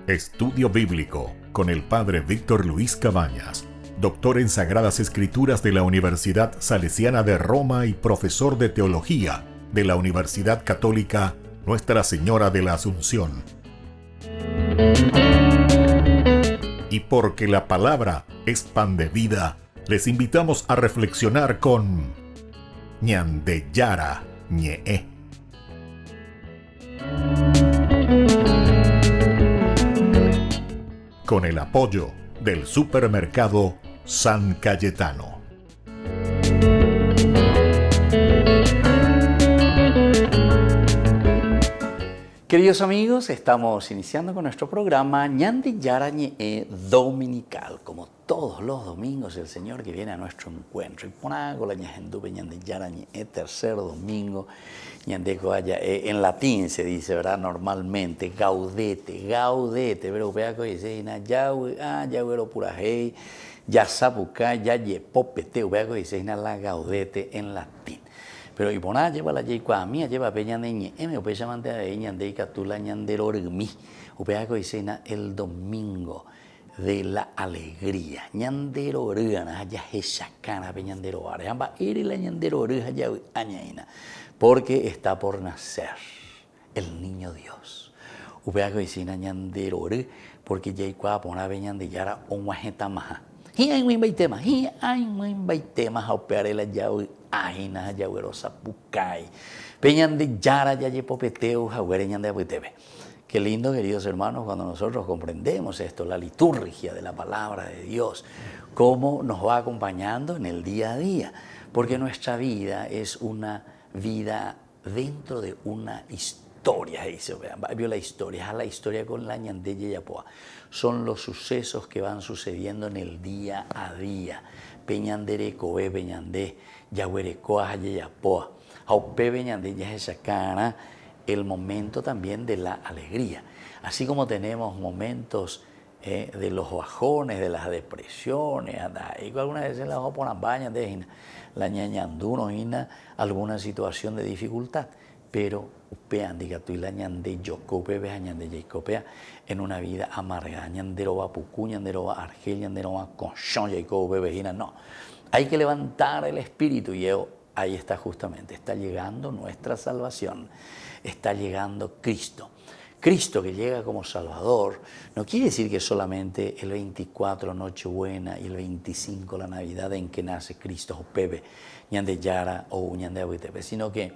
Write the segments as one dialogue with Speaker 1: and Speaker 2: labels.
Speaker 1: Estudio Bíblico con el Padre Víctor Luis Cabañas, doctor en Sagradas Escrituras de la Universidad Salesiana de Roma y profesor de Teología de la Universidad Católica Nuestra Señora de la Asunción. Y porque la palabra es pan de vida, les invitamos a reflexionar con Ñandeyara Ñe'e. Con el apoyo del supermercado San Cayetano.
Speaker 2: Queridos amigos, estamos iniciando con nuestro programa Ñandeyara Ñe'e Dominical. Como todos los domingos, el Señor que viene a nuestro encuentro. Y ponago la ñajendupe Ñandeyara Ñe'e, tercer domingo. Ñandeco haya, en latín se dice, ¿verdad? Normalmente, gaudete, pero peaco dice, yagüero purajei, yasapuca, yayepopete, peaco dice, la gaudete en latín. Pero y poná lleva la yecua mía, lleva peña de ñe, o peña mante de ñande catula ñanderormi, o peaco dice, el domingo de la alegría. Ñanderorana, haya jesacana, peñanderoare, amba iri la ñanderorja, ya añaina. Porque está por nacer el niño Dios. Upeaco isina ñanderore, porque ya icua pona Ñandeyara onguajeta maja. Y hay muy baitemas a operar la yaui aina yaguerosa pucay. Peñandeyara ya popeteo jaguere ñandeyaputebe. Qué lindo, queridos hermanos, cuando nosotros comprendemos esto, la liturgia de la palabra de Dios, cómo nos va acompañando en el día a día. Porque nuestra vida es una vida dentro de una historia, dice, vio la historia con la ñandeye yapoa. Son los sucesos que van sucediendo en el día a día. Peñandere coe peñandé, yaguerecoa yapoa. Aupe peñandé yasacana, el momento también de la alegría. Así como tenemos momentos de los bajones, de las depresiones, y algunas veces las ponen bañas de la ñañanduno alguna situación de dificultad, pero upean diga tú y la ñande yocope ve ñande yecopea en una vida amarga, ñanderoba pucu, ñanderoba argel, ñanderoba conchón yecope vejina, no, hay que levantar el espíritu y ahí está justamente, está llegando nuestra salvación, está llegando Cristo. Cristo que llega como Salvador no quiere decir que solamente el 24 Nochebuena y el 25 la Navidad en que nace Cristo o Pepe, Ñandeyara o Ñandeyaputepe, sino que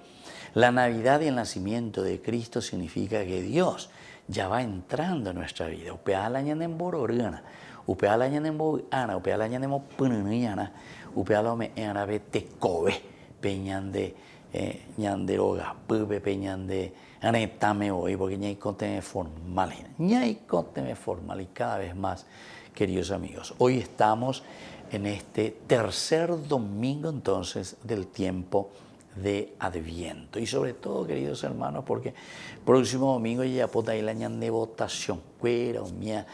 Speaker 2: la Navidad y el nacimiento de Cristo significa que Dios ya va entrando en nuestra vida. Upea la ñandembororana, upea la ñandemboana, upea la ñandemopunaniana, upea la meanabe tecobe, peñande ñanderoga, pupe peñande anetame hoy, porque ñay conteme formal, y cada vez más, queridos amigos. Hoy estamos en este tercer domingo entonces del tiempo de Adviento. Y sobre todo, queridos hermanos, porque próximo domingo ya pota ahí la ñande votación, cuera o mía.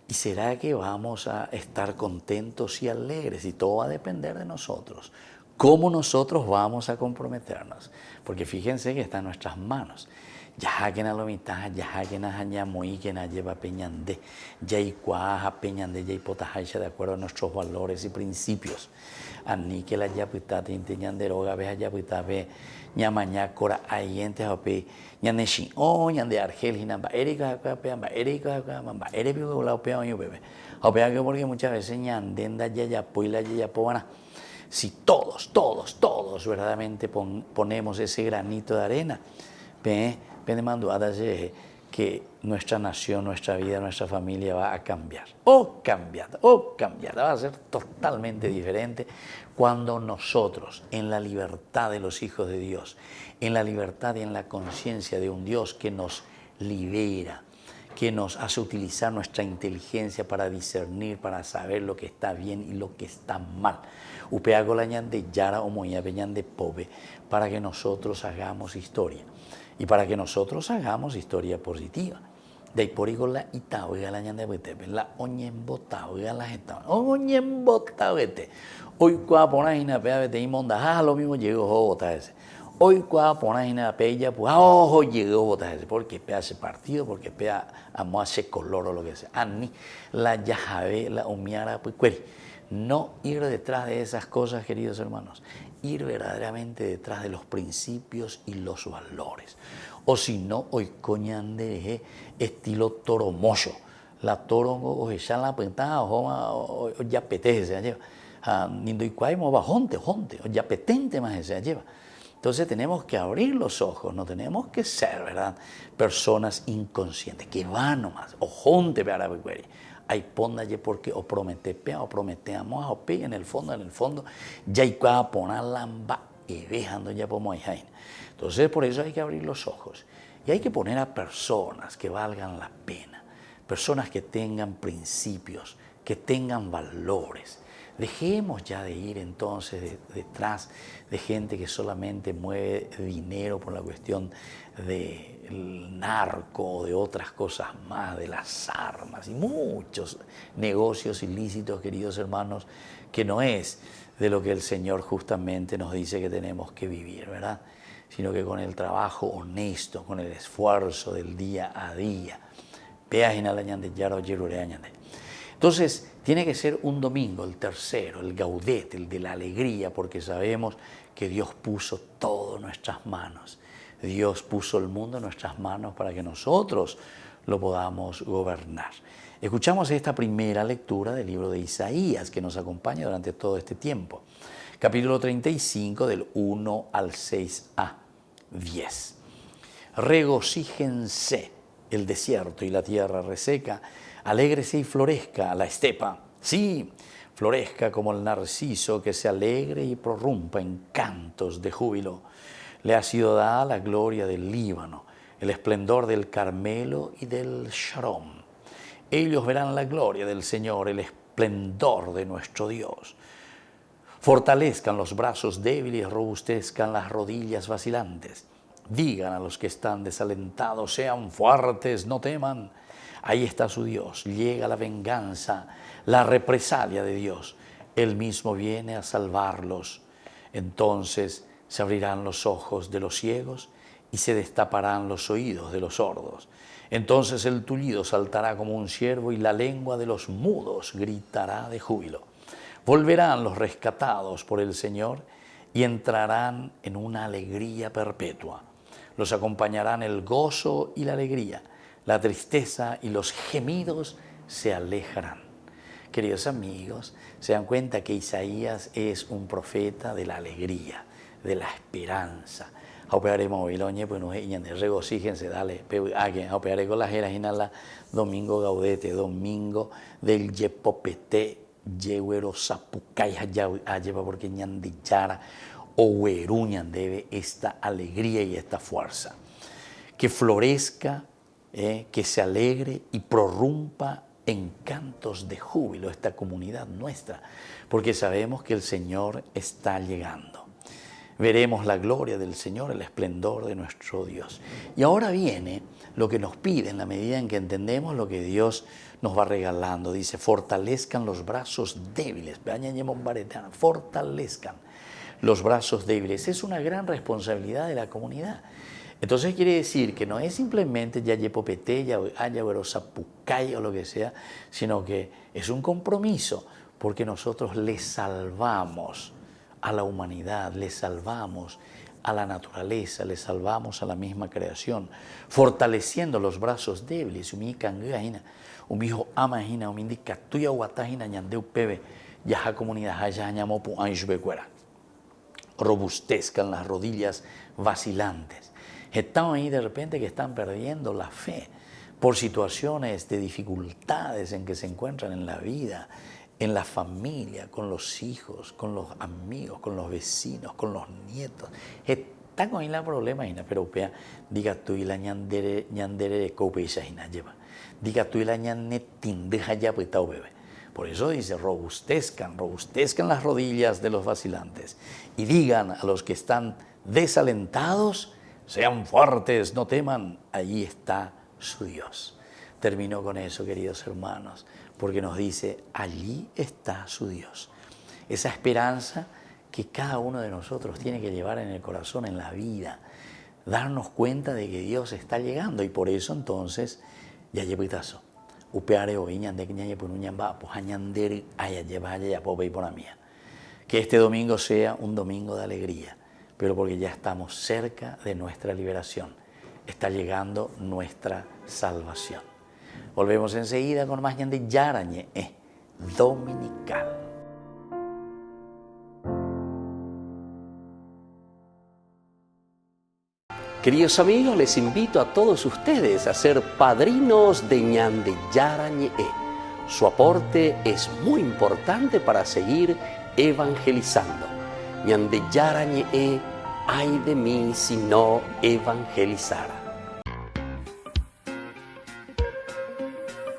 Speaker 2: ¿Y será que vamos a estar contentos y alegres? Y todo va a depender de nosotros. ¿Cómo nosotros vamos a comprometernos? Porque fíjense que está en nuestras manos. Ya que na lo mitad, ya que na hañamoy, que na lleva peñande, ya y cuaja peñande, ya y potajaisha de acuerdo a nuestros valores y principios. Ani que la yapita tinte ñanderoga, ve yapita ve ñamaña cora ayente hape ñaneshi o ñande argel hinamba erika peamba erika mamba erepio la opea yo bebé. Opea que porque muchas veces ñandenda ya ya poila ya povana. Si todos verdaderamente ponemos ese granito de arena, que nuestra nación, nuestra vida, nuestra familia va a cambiar. Va a ser totalmente diferente cuando nosotros, en la libertad de los hijos de Dios, en la libertad y en la conciencia de un Dios que nos libera, que nos hace utilizar nuestra inteligencia para discernir, para saber lo que está bien y lo que está mal. Upeago la ñande yara o moña de pobe, para que nosotros hagamos historia. Y para que nosotros hagamos historia positiva. De ahí por igual la itaoiga la ñande betepe, la oñembotaoiga la jeta, oñembotaoete. Hoy cuando pones una pea de imonda, lo mismo llegó jota ese. Hoy cuando pones en la pella, pues ojo llegó botas porque pea ese partido, porque pea amo ese color o lo que sea. Ani la yajabe, la humiara, pues cueri. No ir detrás de esas cosas, queridos hermanos, ir verdaderamente detrás de los principios y los valores. O si no, hoy coñande estilo toromocho. La torongo o ya la pentada o ya petece se lleva. Nindo y cuaimo va jonte, o ya petente más se lleva. Entonces tenemos que abrir los ojos, no tenemos que ser, ¿verdad?, personas inconscientes, que van nomás, o jonte para ver, hay pondalle porque o prometemos o pe en el fondo, ya hay que poner lamba y dejando ya como hay. Entonces por eso hay que abrir los ojos y hay que poner a personas que valgan la pena, personas que tengan principios, que tengan valores. Dejemos ya de ir entonces detrás de gente que solamente mueve dinero por la cuestión del narco o de otras cosas más, de las armas y muchos negocios ilícitos, queridos hermanos, que no es de lo que el Señor justamente nos dice que tenemos que vivir, ¿verdad? Sino que con el trabajo honesto, con el esfuerzo del día a día. Entonces, tiene que ser un domingo, el tercero, el Gaudet, el de la alegría, porque sabemos que Dios puso todo en nuestras manos. Dios puso el mundo en nuestras manos para que nosotros lo podamos gobernar. Escuchamos esta primera lectura del libro de Isaías, que nos acompaña durante todo este tiempo. Capítulo 35, del 1 al 6a, 10. Regocíjense el desierto y la tierra reseca, alégrese y florezca la estepa. Sí, florezca como el narciso, que se alegre y prorrumpa en cantos de júbilo. Le ha sido dada la gloria del Líbano, el esplendor del Carmelo y del Sharon. Ellos verán la gloria del Señor, el esplendor de nuestro Dios. Fortalezcan los brazos débiles, robustezcan las rodillas vacilantes. Digan a los que están desalentados, sean fuertes, no teman. Ahí está su Dios, llega la venganza, la represalia de Dios. Él mismo viene a salvarlos. Entonces se abrirán los ojos de los ciegos y se destaparán los oídos de los sordos. Entonces el tullido saltará como un ciervo y la lengua de los mudos gritará de júbilo. Volverán los rescatados por el Señor y entrarán en una alegría perpetua. Los acompañarán el gozo y la alegría. La tristeza y los gemidos se alejarán. Queridos amigos, se dan cuenta que Isaías es un profeta de la alegría, de la esperanza. Operaremos Babilonia, pues nos regocíjense, dale, operaré con las la domingo gaudete, domingo del Yepopete, Yewero Sapucay, Ayeva, porque ñandichara, o debe esta alegría y esta fuerza. Que florezca, que se alegre y prorrumpa en cantos de júbilo esta comunidad nuestra, porque sabemos que el Señor está llegando. Veremos la gloria del Señor, el esplendor de nuestro Dios. Y ahora viene lo que nos pide en la medida en que entendemos lo que Dios nos va regalando. Dice, fortalezcan los brazos débiles. Fortalezcan los brazos débiles. Es una gran responsabilidad de la comunidad. Entonces quiere decir que no es simplemente Yayepopeteya o Ayahuerosapucay o lo que sea, sino que es un compromiso porque nosotros le salvamos a la humanidad, le salvamos a la naturaleza, le salvamos a la misma creación, fortaleciendo los brazos débiles. Un hijo ama, un indica tuya guatajina ñandeu pebe, yaja comunidad, haya ñamopu anjubecuera. Robustezcan las rodillas vacilantes. Están ahí de repente que están perdiendo la fe por situaciones de dificultades en que se encuentran en la vida, en la familia, con los hijos, con los amigos, con los vecinos, con los nietos. Están con la problema, pero diga tú y la ñandere cope y lleva. Diga tú y la ñanetín deja ya pues bebé. Por eso dice, robustezcan las rodillas de los vacilantes y digan a los que están desalentados, sean fuertes, no teman, allí está su Dios. Termino con eso, queridos hermanos, porque nos dice, allí está su Dios. Esa esperanza que cada uno de nosotros tiene que llevar en el corazón, en la vida. Darnos cuenta de que Dios está llegando y por eso entonces ya llevitazo. Upeare o iñande que por un pues añander haya llevaya ya pobre y por la mía. Que este domingo sea un domingo de alegría, pero porque ya estamos cerca de nuestra liberación. Está llegando nuestra salvación. Volvemos enseguida con más Ñande Yarañe Dominical. Queridos amigos, les invito a todos ustedes a ser padrinos de Ñande Yarañe. Su aporte es muy importante para seguir evangelizando. Ñande Yarañe, ay de mí si no evangelizara.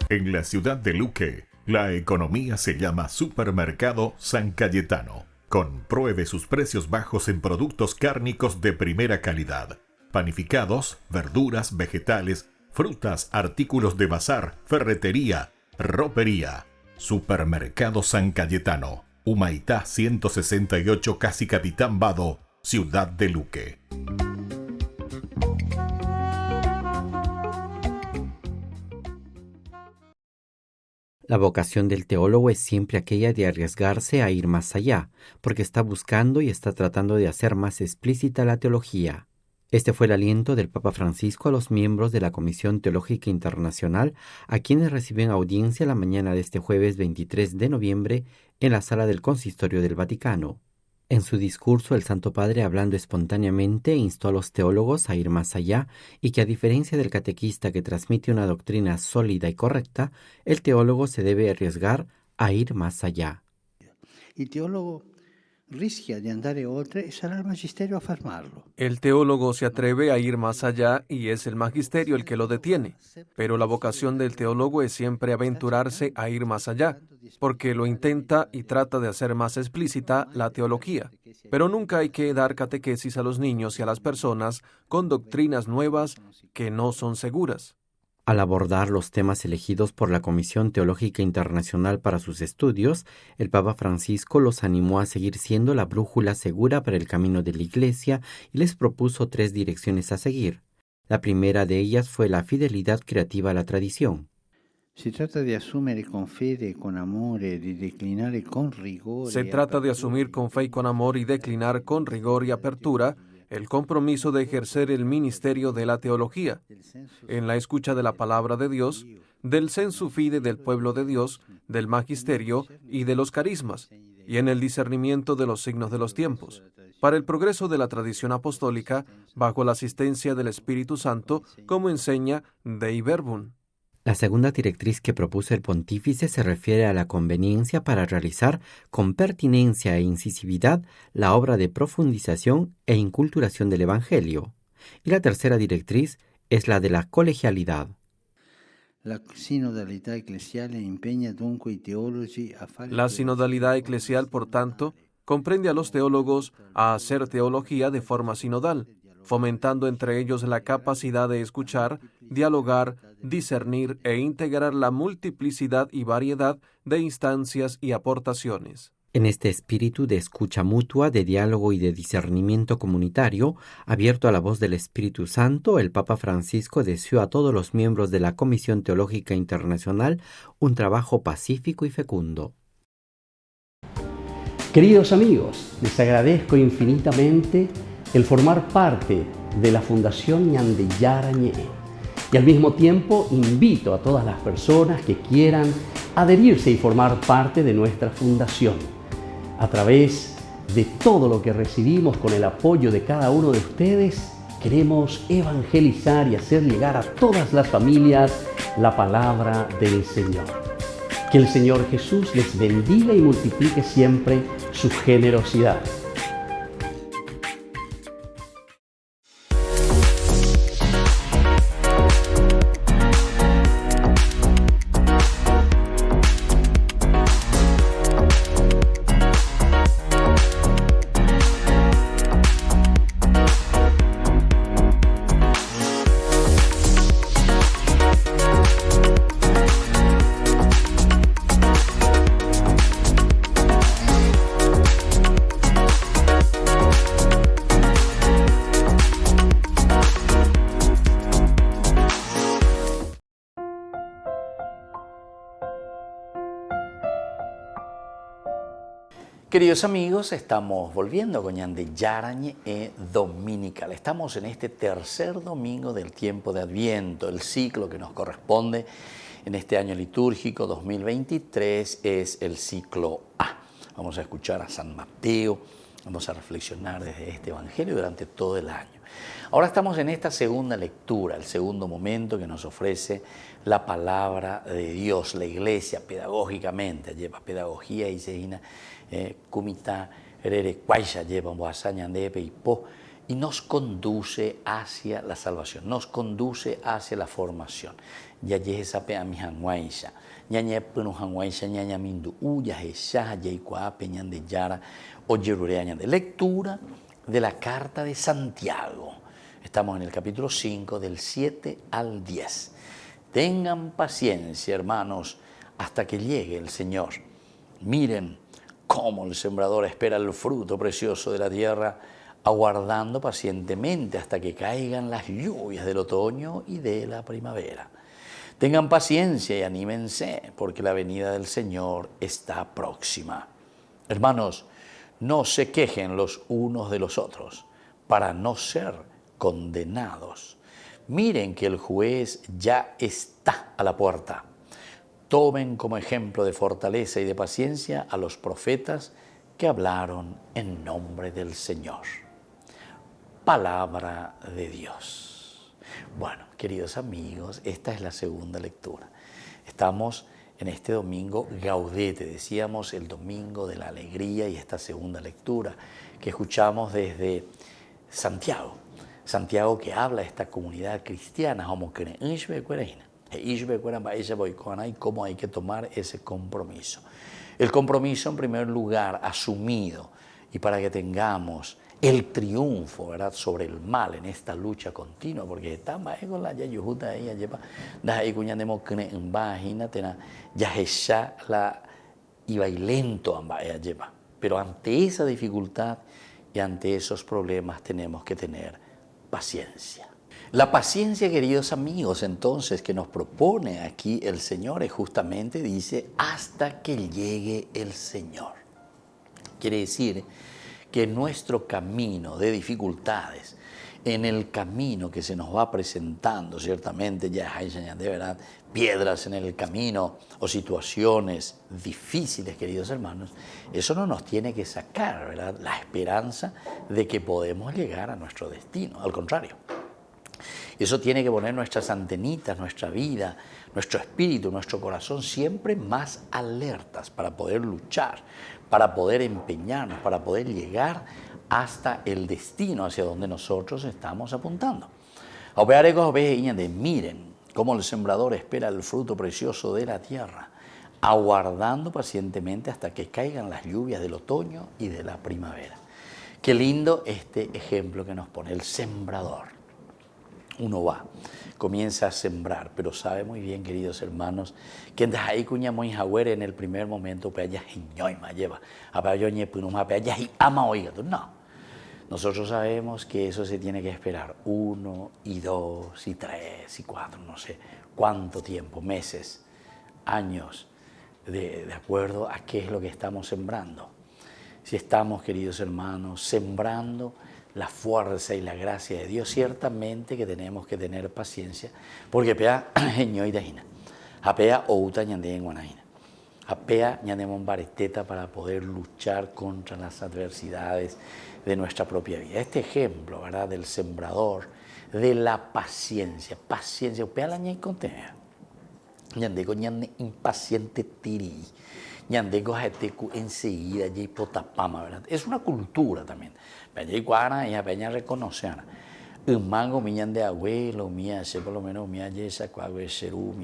Speaker 1: En la ciudad de Luque, la economía se llama Supermercado San Cayetano. Compruebe sus precios bajos en productos cárnicos de primera calidad. Panificados, verduras, vegetales, frutas, artículos de bazar, ferretería, ropería. Supermercado San Cayetano, Humaitá 168, Casi Capitán Vado, ciudad de Luque.
Speaker 3: La vocación del teólogo es siempre aquella de arriesgarse a ir más allá, porque está buscando y está tratando de hacer más explícita la teología. Este fue el aliento del Papa Francisco a los miembros de la Comisión Teológica Internacional, a quienes reciben audiencia la mañana de este jueves 23 de noviembre en la sala del Consistorio del Vaticano. En su discurso, el Santo Padre, hablando espontáneamente, instó a los teólogos a ir más allá y que, a diferencia del catequista que transmite una doctrina sólida y correcta, el teólogo se debe arriesgar a ir más allá.
Speaker 4: El teólogo rischia di andare oltre e sarà il magisterio a fermarlo.
Speaker 5: El teólogo se atreve a ir más allá y es el magisterio el que lo detiene. Pero la vocación del teólogo es siempre aventurarse a ir más allá, porque lo intenta y trata de hacer más explícita la teología. Pero nunca hay que dar catequesis a los niños y a las personas con doctrinas nuevas que no son seguras.
Speaker 3: Al abordar los temas elegidos por la Comisión Teológica Internacional para sus estudios, el Papa Francisco los animó a seguir siendo la brújula segura para el camino de la Iglesia y les propuso 3 direcciones a seguir. La primera de ellas fue la fidelidad creativa a la tradición.
Speaker 4: Se trata de asumir con fe y con amor y declinar con rigor.
Speaker 5: Se trata de asumir con fe y con amor y declinar con rigor y apertura el compromiso de ejercer el ministerio de la teología, en la escucha de la palabra de Dios, del sensu fide del pueblo de Dios, del magisterio y de los carismas, y en el discernimiento de los signos de los tiempos, para el progreso de la tradición apostólica, bajo la asistencia del Espíritu Santo, como enseña Dei Verbum.
Speaker 3: La segunda directriz que propuso el pontífice se refiere a la conveniencia para realizar con pertinencia e incisividad la obra de profundización e inculturación del Evangelio. Y la tercera directriz es la de la colegialidad.
Speaker 4: La sinodalidad eclesial impegna dunque i teologi a fare.
Speaker 5: La sinodalidad eclesial, por tanto, comprende a los teólogos a hacer teología de forma sinodal, fomentando entre ellos la capacidad de escuchar, dialogar, discernir e integrar la multiplicidad y variedad de instancias y aportaciones.
Speaker 3: En este espíritu de escucha mutua, de diálogo y de discernimiento comunitario, abierto a la voz del Espíritu Santo, el Papa Francisco deseó a todos los miembros de la Comisión Teológica Internacional un trabajo pacífico y fecundo.
Speaker 2: Queridos amigos, les agradezco infinitamente el formar parte de la Fundación Ñande Yarañe. Y al mismo tiempo invito a todas las personas que quieran adherirse y formar parte de nuestra fundación. A través de todo lo que recibimos con el apoyo de cada uno de ustedes, queremos evangelizar y hacer llegar a todas las familias la palabra del Señor. Que el Señor Jesús les bendiga y multiplique siempre su generosidad. Queridos amigos, estamos volviendo con Ñande Yarañe Dominical. Estamos en este tercer domingo del tiempo de Adviento. El ciclo que nos corresponde en este año litúrgico 2023 es el ciclo A. Vamos a escuchar a San Mateo, vamos a reflexionar desde este evangelio durante todo el año. Ahora estamos en esta segunda lectura, el segundo momento que nos ofrece la palabra de Dios, la iglesia pedagógicamente, lleva pedagogía y seina, kumita, rere, cuaisha, lleva y nos conduce hacia la salvación, nos conduce hacia la formación. Ya sape a mi hanguaisha, ñañe punu hanguaisha, ñaña mindu uya, jesha, yaikua, peñan de yara, o yerureaña de lectura de la carta de Santiago. Estamos en el capítulo 5, del 7 al 10. Tengan paciencia, hermanos, hasta que llegue el Señor. Miren cómo el sembrador espera el fruto precioso de la tierra, aguardando pacientemente hasta que caigan las lluvias del otoño y de la primavera. Tengan paciencia y anímense, porque la venida del Señor está próxima. Hermanos, no se quejen los unos de los otros, para no ser condenados. Miren que el juez ya está a la puerta. Tomen como ejemplo de fortaleza y de paciencia a los profetas que hablaron en nombre del Señor. Palabra de Dios. Bueno, queridos amigos, esta es la segunda lectura. Estamos en este domingo Gaudete, decíamos el domingo de la alegría, y esta segunda lectura que escuchamos desde Santiago. Santiago que habla de esta comunidad cristiana, y cómo hay que tomar ese compromiso. El compromiso, en primer lugar, asumido, y para que tengamos el triunfo, ¿verdad?, sobre el mal en esta lucha continua, porque estamos con la yayujuta ahí, lleva, ahí cuñandemos que imagínate, ya la y bailento lleva. Pero ante esa dificultad y ante esos problemas tenemos que tener paciencia. La paciencia, queridos amigos, entonces, que nos propone aquí el Señor es justamente, dice, hasta que llegue el Señor. Quiere decir que en nuestro camino de dificultades, en el camino que se nos va presentando, ciertamente ya hay de verdad piedras en el camino o situaciones difíciles, queridos hermanos, eso no nos tiene que sacar, ¿verdad?, la esperanza de que podemos llegar a nuestro destino. Al contrario, eso tiene que poner nuestras antenitas, nuestra vida, nuestro espíritu, nuestro corazón siempre más alertas para poder luchar, para poder empeñarnos, para poder llegar hasta el destino hacia donde nosotros estamos apuntando. Miren cómo el sembrador espera el fruto precioso de la tierra, aguardando pacientemente hasta que caigan las lluvias del otoño y de la primavera. Qué lindo este ejemplo que nos pone el sembrador. Uno va, comienza a sembrar, pero sabe muy bien, queridos hermanos, que en el primer momento no. Nosotros sabemos que eso se tiene que esperar 1 y 2 y 3 y 4, no sé cuánto tiempo, meses, años, de acuerdo a qué es lo que estamos sembrando. Si estamos, queridos hermanos, sembrando la fuerza y la gracia de Dios, ciertamente que tenemos que tener paciencia, porque apea outa ñande en guanaina, apea ñande bareteta para poder luchar contra las adversidades de nuestra propia vida. Este ejemplo, ¿verdad?, del sembrador, de la paciencia, apea la ñay contea, ñande con ñande impaciente tiri, ñande con jateku enseguida y potapama, ¿verdad? Es una cultura también. Peña y a peña reconocer. Un mango miñan de abuelo, mía, sé por lo menos mía yesa, cuagüe serú,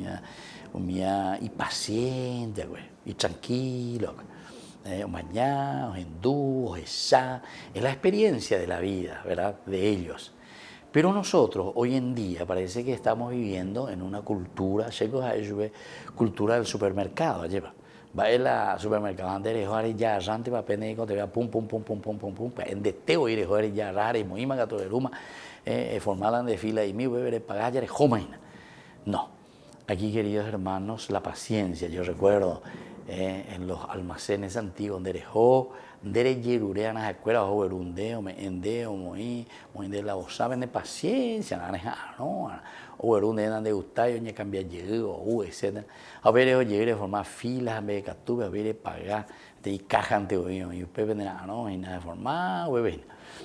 Speaker 2: mía y paciente, güey, y tranquilo. Mañana, hindú, esa, es la experiencia de la vida, ¿verdad?, de ellos. Pero nosotros hoy en día parece que estamos viviendo en una cultura, cultura del supermercado, lleva. Va a la supermercado antes de ya arrante para pende te vea pum en de teo ir ya rare muy magato de ruma formalan de fila y mi bebé pagar ya jomaina. No, aquí, queridos hermanos, la paciencia. Yo recuerdo en los almacenes antiguos, donde dejó, donde yerurean las escuelas, o verundeo, me endeo, moí de la osaben de paciencia, no, o verunde de gustayo, ni cambiar llegó, etc. A ver, llegué a formar filas, a ver, catube, a ver, pagar, de caja ante y pepe de nada, no, y nada de formar, bebé.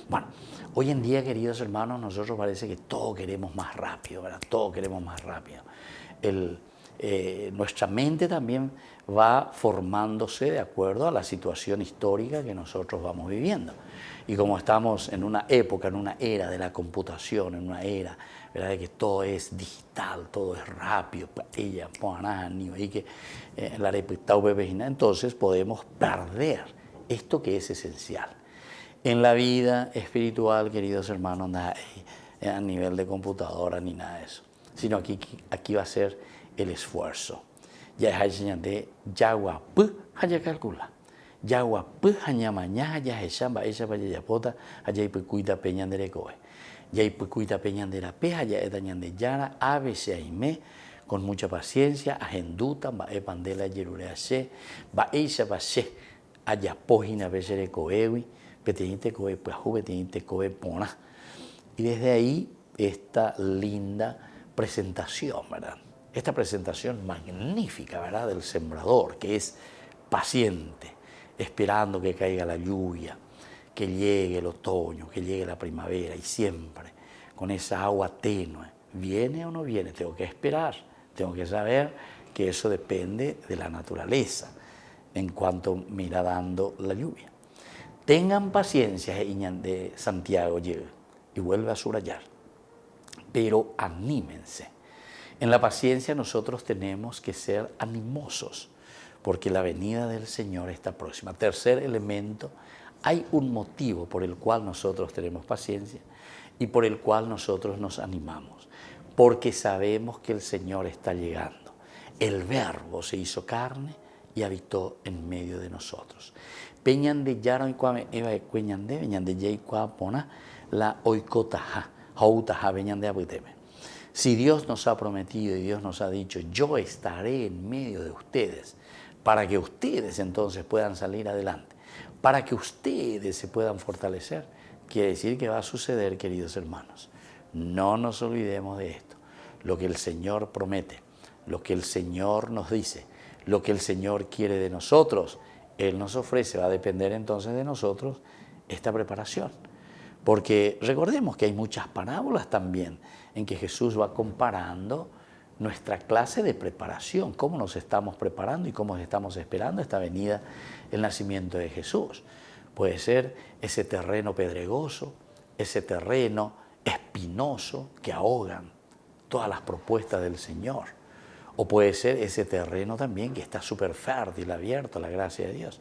Speaker 2: Bueno, hoy en día, queridos hermanos, nosotros parece que todo queremos más rápido, ¿verdad? Todo queremos más rápido. Nuestra mente también va formándose de acuerdo a la situación histórica que nosotros vamos viviendo. Y como estamos en una época, en una era de la computación, en una era, ¿verdad?, de que todo es digital, todo es rápido, entonces podemos perder esto que es esencial. En la vida espiritual, queridos hermanos, nada a nivel de computadora ni nada de eso, sino aquí va a ser el esfuerzo. Ya es de yagua pu haya calcula. Yagua pu hanya mañana haya hechamba esa vaya yapota haya ipucuita peñan de recoe. Ya ipucuita peñan de la peja ya etañan de yara ave se aime con mucha paciencia agenduta va e pandela yerurea se va esa va se haya pojina veces recoewi petenite coe pues juvenite coe pona. Y desde ahí esta linda presentación, ¿verdad? Esta presentación magnífica, ¿verdad?, del sembrador, que es paciente, esperando que caiga la lluvia, que llegue el otoño, que llegue la primavera, y siempre con esa agua tenue. ¿Viene o no viene? Tengo que esperar, tengo que saber que eso depende de la naturaleza, en cuanto me irá dando la lluvia. Tengan paciencia, de Santiago llega y vuelve a subrayar, pero anímense. En la paciencia nosotros tenemos que ser animosos, porque la venida del Señor está próxima. Tercer elemento, hay un motivo por el cual nosotros tenemos paciencia y por el cual nosotros nos animamos, porque sabemos que el Señor está llegando. El Verbo se hizo carne y habitó en medio de nosotros. Peñan de yaro y cuame eva de cueñan de veñan de yei cuapona la oikotaja, hautaja veñan de abuteme. Si Dios nos ha prometido y Dios nos ha dicho, yo estaré en medio de ustedes, para que ustedes entonces puedan salir adelante, para que ustedes se puedan fortalecer, quiere decir que va a suceder, queridos hermanos. No nos olvidemos de esto. Lo que el Señor promete, lo que el Señor nos dice, lo que el Señor quiere de nosotros, Él nos ofrece, va a depender entonces de nosotros esta preparación. Porque recordemos que hay muchas parábolas también en que Jesús va comparando nuestra clase de preparación, cómo nos estamos preparando y cómo estamos esperando esta venida, el nacimiento de Jesús. Puede ser ese terreno pedregoso, ese terreno espinoso que ahogan todas las propuestas del Señor. O puede ser ese terreno también que está súper fértil, abierto a la gracia de Dios.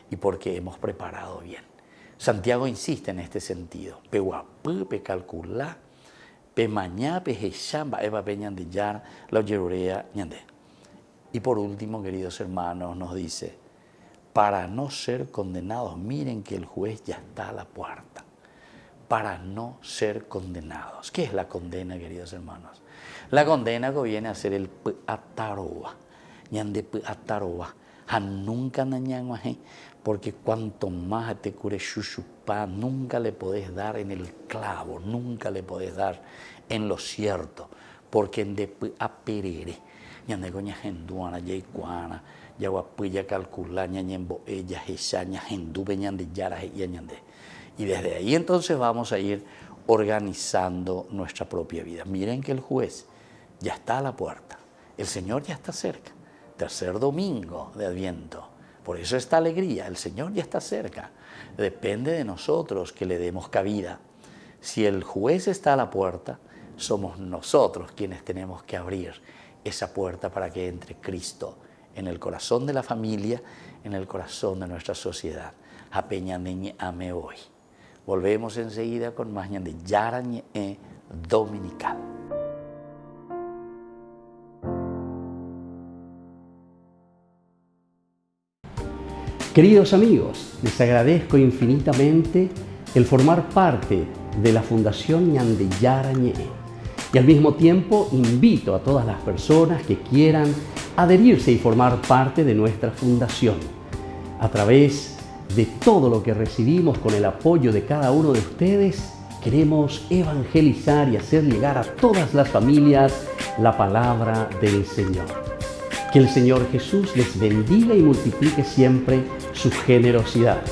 Speaker 2: Y porque hemos preparado bien. Santiago insiste en este sentido. Pe calculá, pe mañá, pe hechamba, eva peñan de yar, la yerurea ñande. Y por último, queridos hermanos, nos dice, para no ser condenados, miren que el juez ya está a la puerta. Para no ser condenados. ¿Qué es la condena, queridos hermanos? La condena que viene a ser el ataroba. Ñande ataroba. Nunca nañanguaje, porque cuanto más te cure chuchupá, nunca le podés dar en el clavo, nunca le podés dar en lo cierto, porque en de aperere, ñande coña genduana, yaicuana, yaguapuya calcula, ñañembo, ella, jesaña, gendube, ñande, yara, y ñande. Y desde ahí entonces vamos a ir organizando nuestra propia vida. Miren que el juez ya está a la puerta, el Señor ya está cerca. Tercer domingo de Adviento. Por eso esta alegría, el Señor ya está cerca. Depende de nosotros que le demos cabida. Si el juez está a la puerta, somos nosotros quienes tenemos que abrir esa puerta para que entre Cristo en el corazón de la familia, en el corazón de nuestra sociedad. Apeñaneñe ame hoy. Volvemos enseguida con más de Yarañe Dominical.
Speaker 6: Queridos amigos, les agradezco infinitamente el formar parte de la Fundación Ñande Yara Ñe. Y al mismo tiempo invito a todas las personas que quieran adherirse y formar parte de nuestra fundación. A través de todo lo que recibimos con el apoyo de cada uno de ustedes, queremos evangelizar y hacer llegar a todas las familias la palabra del Señor. Que el Señor Jesús les bendiga y multiplique siempre su generosidad.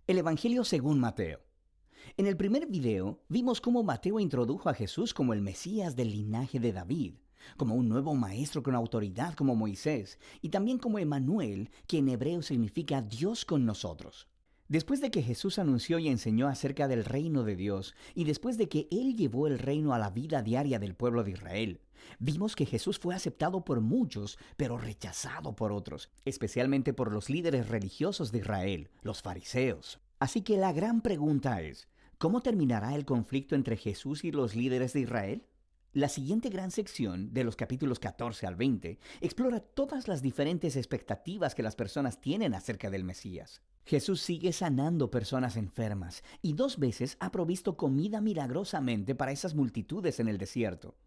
Speaker 7: El Evangelio según Mateo. En el primer video vimos cómo Mateo introdujo a Jesús como el Mesías del linaje de David, como un nuevo maestro con autoridad como Moisés, y también como Emmanuel, que en hebreo significa Dios con nosotros. Después de que Jesús anunció y enseñó acerca del reino de Dios, y después de que Él llevó el reino a la vida diaria del pueblo de Israel, vimos que Jesús fue aceptado por muchos, pero rechazado por otros, especialmente por los líderes religiosos de Israel, los fariseos. Así que la gran pregunta es, ¿cómo terminará el conflicto entre Jesús y los líderes de Israel? La siguiente gran sección, de los capítulos 14 al 20, explora todas las diferentes expectativas que las personas tienen acerca del Mesías. Jesús sigue sanando personas enfermas y 2 veces ha provisto comida milagrosamente para esas multitudes en el desierto.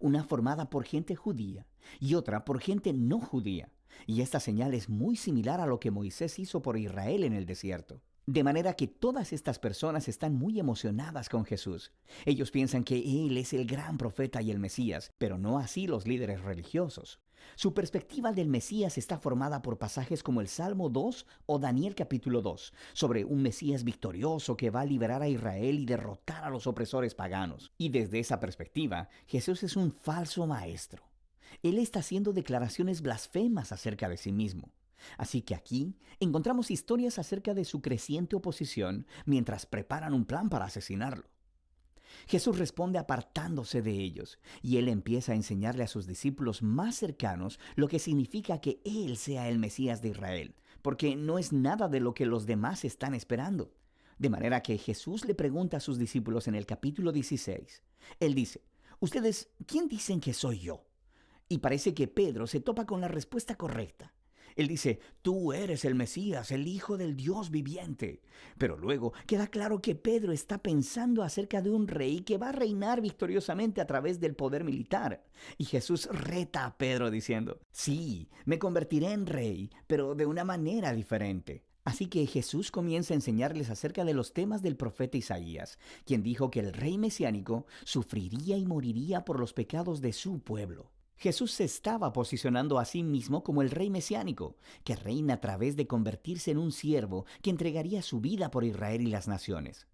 Speaker 7: Una formada por gente judía y otra por gente no judía. Y esta señal es muy similar a lo que Moisés hizo por Israel en el desierto. De manera que todas estas personas están muy emocionadas con Jesús. Ellos piensan que Él es el gran profeta y el Mesías, pero no así los líderes religiosos. Su perspectiva del Mesías está formada por pasajes como el Salmo 2 o Daniel capítulo 2, sobre un Mesías victorioso que va a liberar a Israel y derrotar a los opresores paganos. Y desde esa perspectiva, Jesús es un falso maestro. Él está haciendo declaraciones blasfemas acerca de sí mismo. Así que aquí encontramos historias acerca de su creciente oposición mientras preparan un plan para asesinarlo. Jesús responde apartándose de ellos, y Él empieza a enseñarle a sus discípulos más cercanos lo que significa que Él sea el Mesías de Israel, porque no es nada de lo que los demás están esperando. De manera que Jesús le pregunta a sus discípulos en el capítulo 16. Él dice, ¿ustedes quién dicen que soy yo? Y parece que Pedro se topa con la respuesta correcta. Él dice, tú eres el Mesías, el Hijo del Dios viviente. Pero luego queda claro que Pedro está pensando acerca de un rey que va a reinar victoriosamente a través del poder militar. Y Jesús reta a Pedro diciendo, sí, me convertiré en rey, pero de una manera diferente. Así que Jesús comienza a enseñarles acerca de los temas del profeta Isaías, quien dijo que el rey mesiánico sufriría y moriría por los pecados de su pueblo. Jesús se estaba posicionando a sí mismo como el rey mesiánico, que reina a través de convertirse en un siervo que entregaría su vida por Israel y las naciones.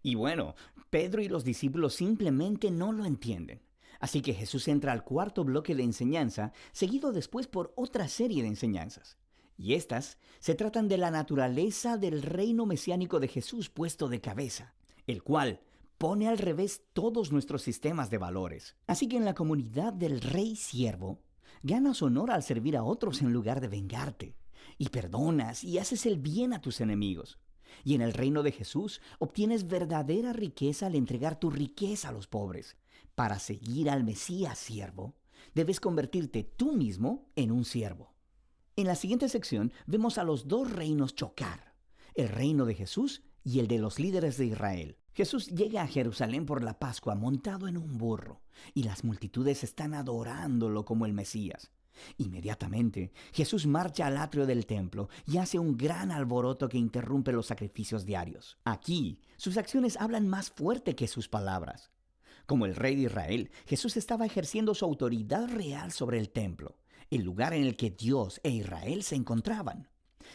Speaker 7: Y bueno, Pedro y los discípulos simplemente no lo entienden. Así que Jesús entra al cuarto bloque de enseñanza, seguido después por otra serie de enseñanzas. Y estas se tratan de la naturaleza del reino mesiánico de Jesús puesto de cabeza, el cual pone al revés todos nuestros sistemas de valores. Así que en la comunidad del rey siervo, ganas honor al servir a otros en lugar de vengarte, y perdonas y haces el bien a tus enemigos. Y en el reino de Jesús obtienes verdadera riqueza al entregar tu riqueza a los pobres. Para seguir al Mesías siervo, debes convertirte tú mismo en un siervo. En la siguiente sección vemos a los 2 reinos chocar, el reino de Jesús y el de los líderes de Israel. Jesús llega a Jerusalén por la Pascua montado en un burro, y las multitudes están adorándolo como el Mesías. Inmediatamente, Jesús marcha al atrio del templo y hace un gran alboroto que interrumpe los sacrificios diarios. Aquí, sus acciones hablan más fuerte que sus palabras. Como el rey de Israel, Jesús estaba ejerciendo su autoridad real sobre el templo, el lugar en el que Dios e Israel se encontraban.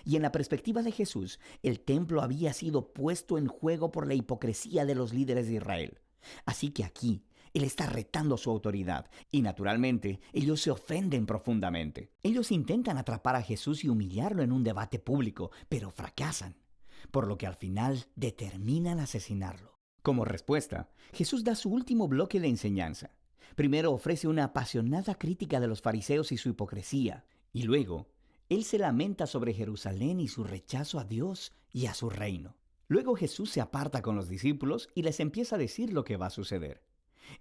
Speaker 7: Y en la perspectiva de Jesús, el templo había sido puesto en juego por la hipocresía de los líderes de Israel. Así que aquí, Él está retando su autoridad y naturalmente ellos se ofenden profundamente. Ellos intentan atrapar a Jesús y humillarlo en un debate público, pero fracasan, por lo que al final determinan asesinarlo. Como respuesta, Jesús da su último bloque de enseñanza. Primero ofrece una apasionada crítica de los fariseos y su hipocresía, y luego Él se lamenta sobre Jerusalén y su rechazo a Dios y a su reino. Luego Jesús se aparta con los discípulos y les empieza a decir lo que va a suceder.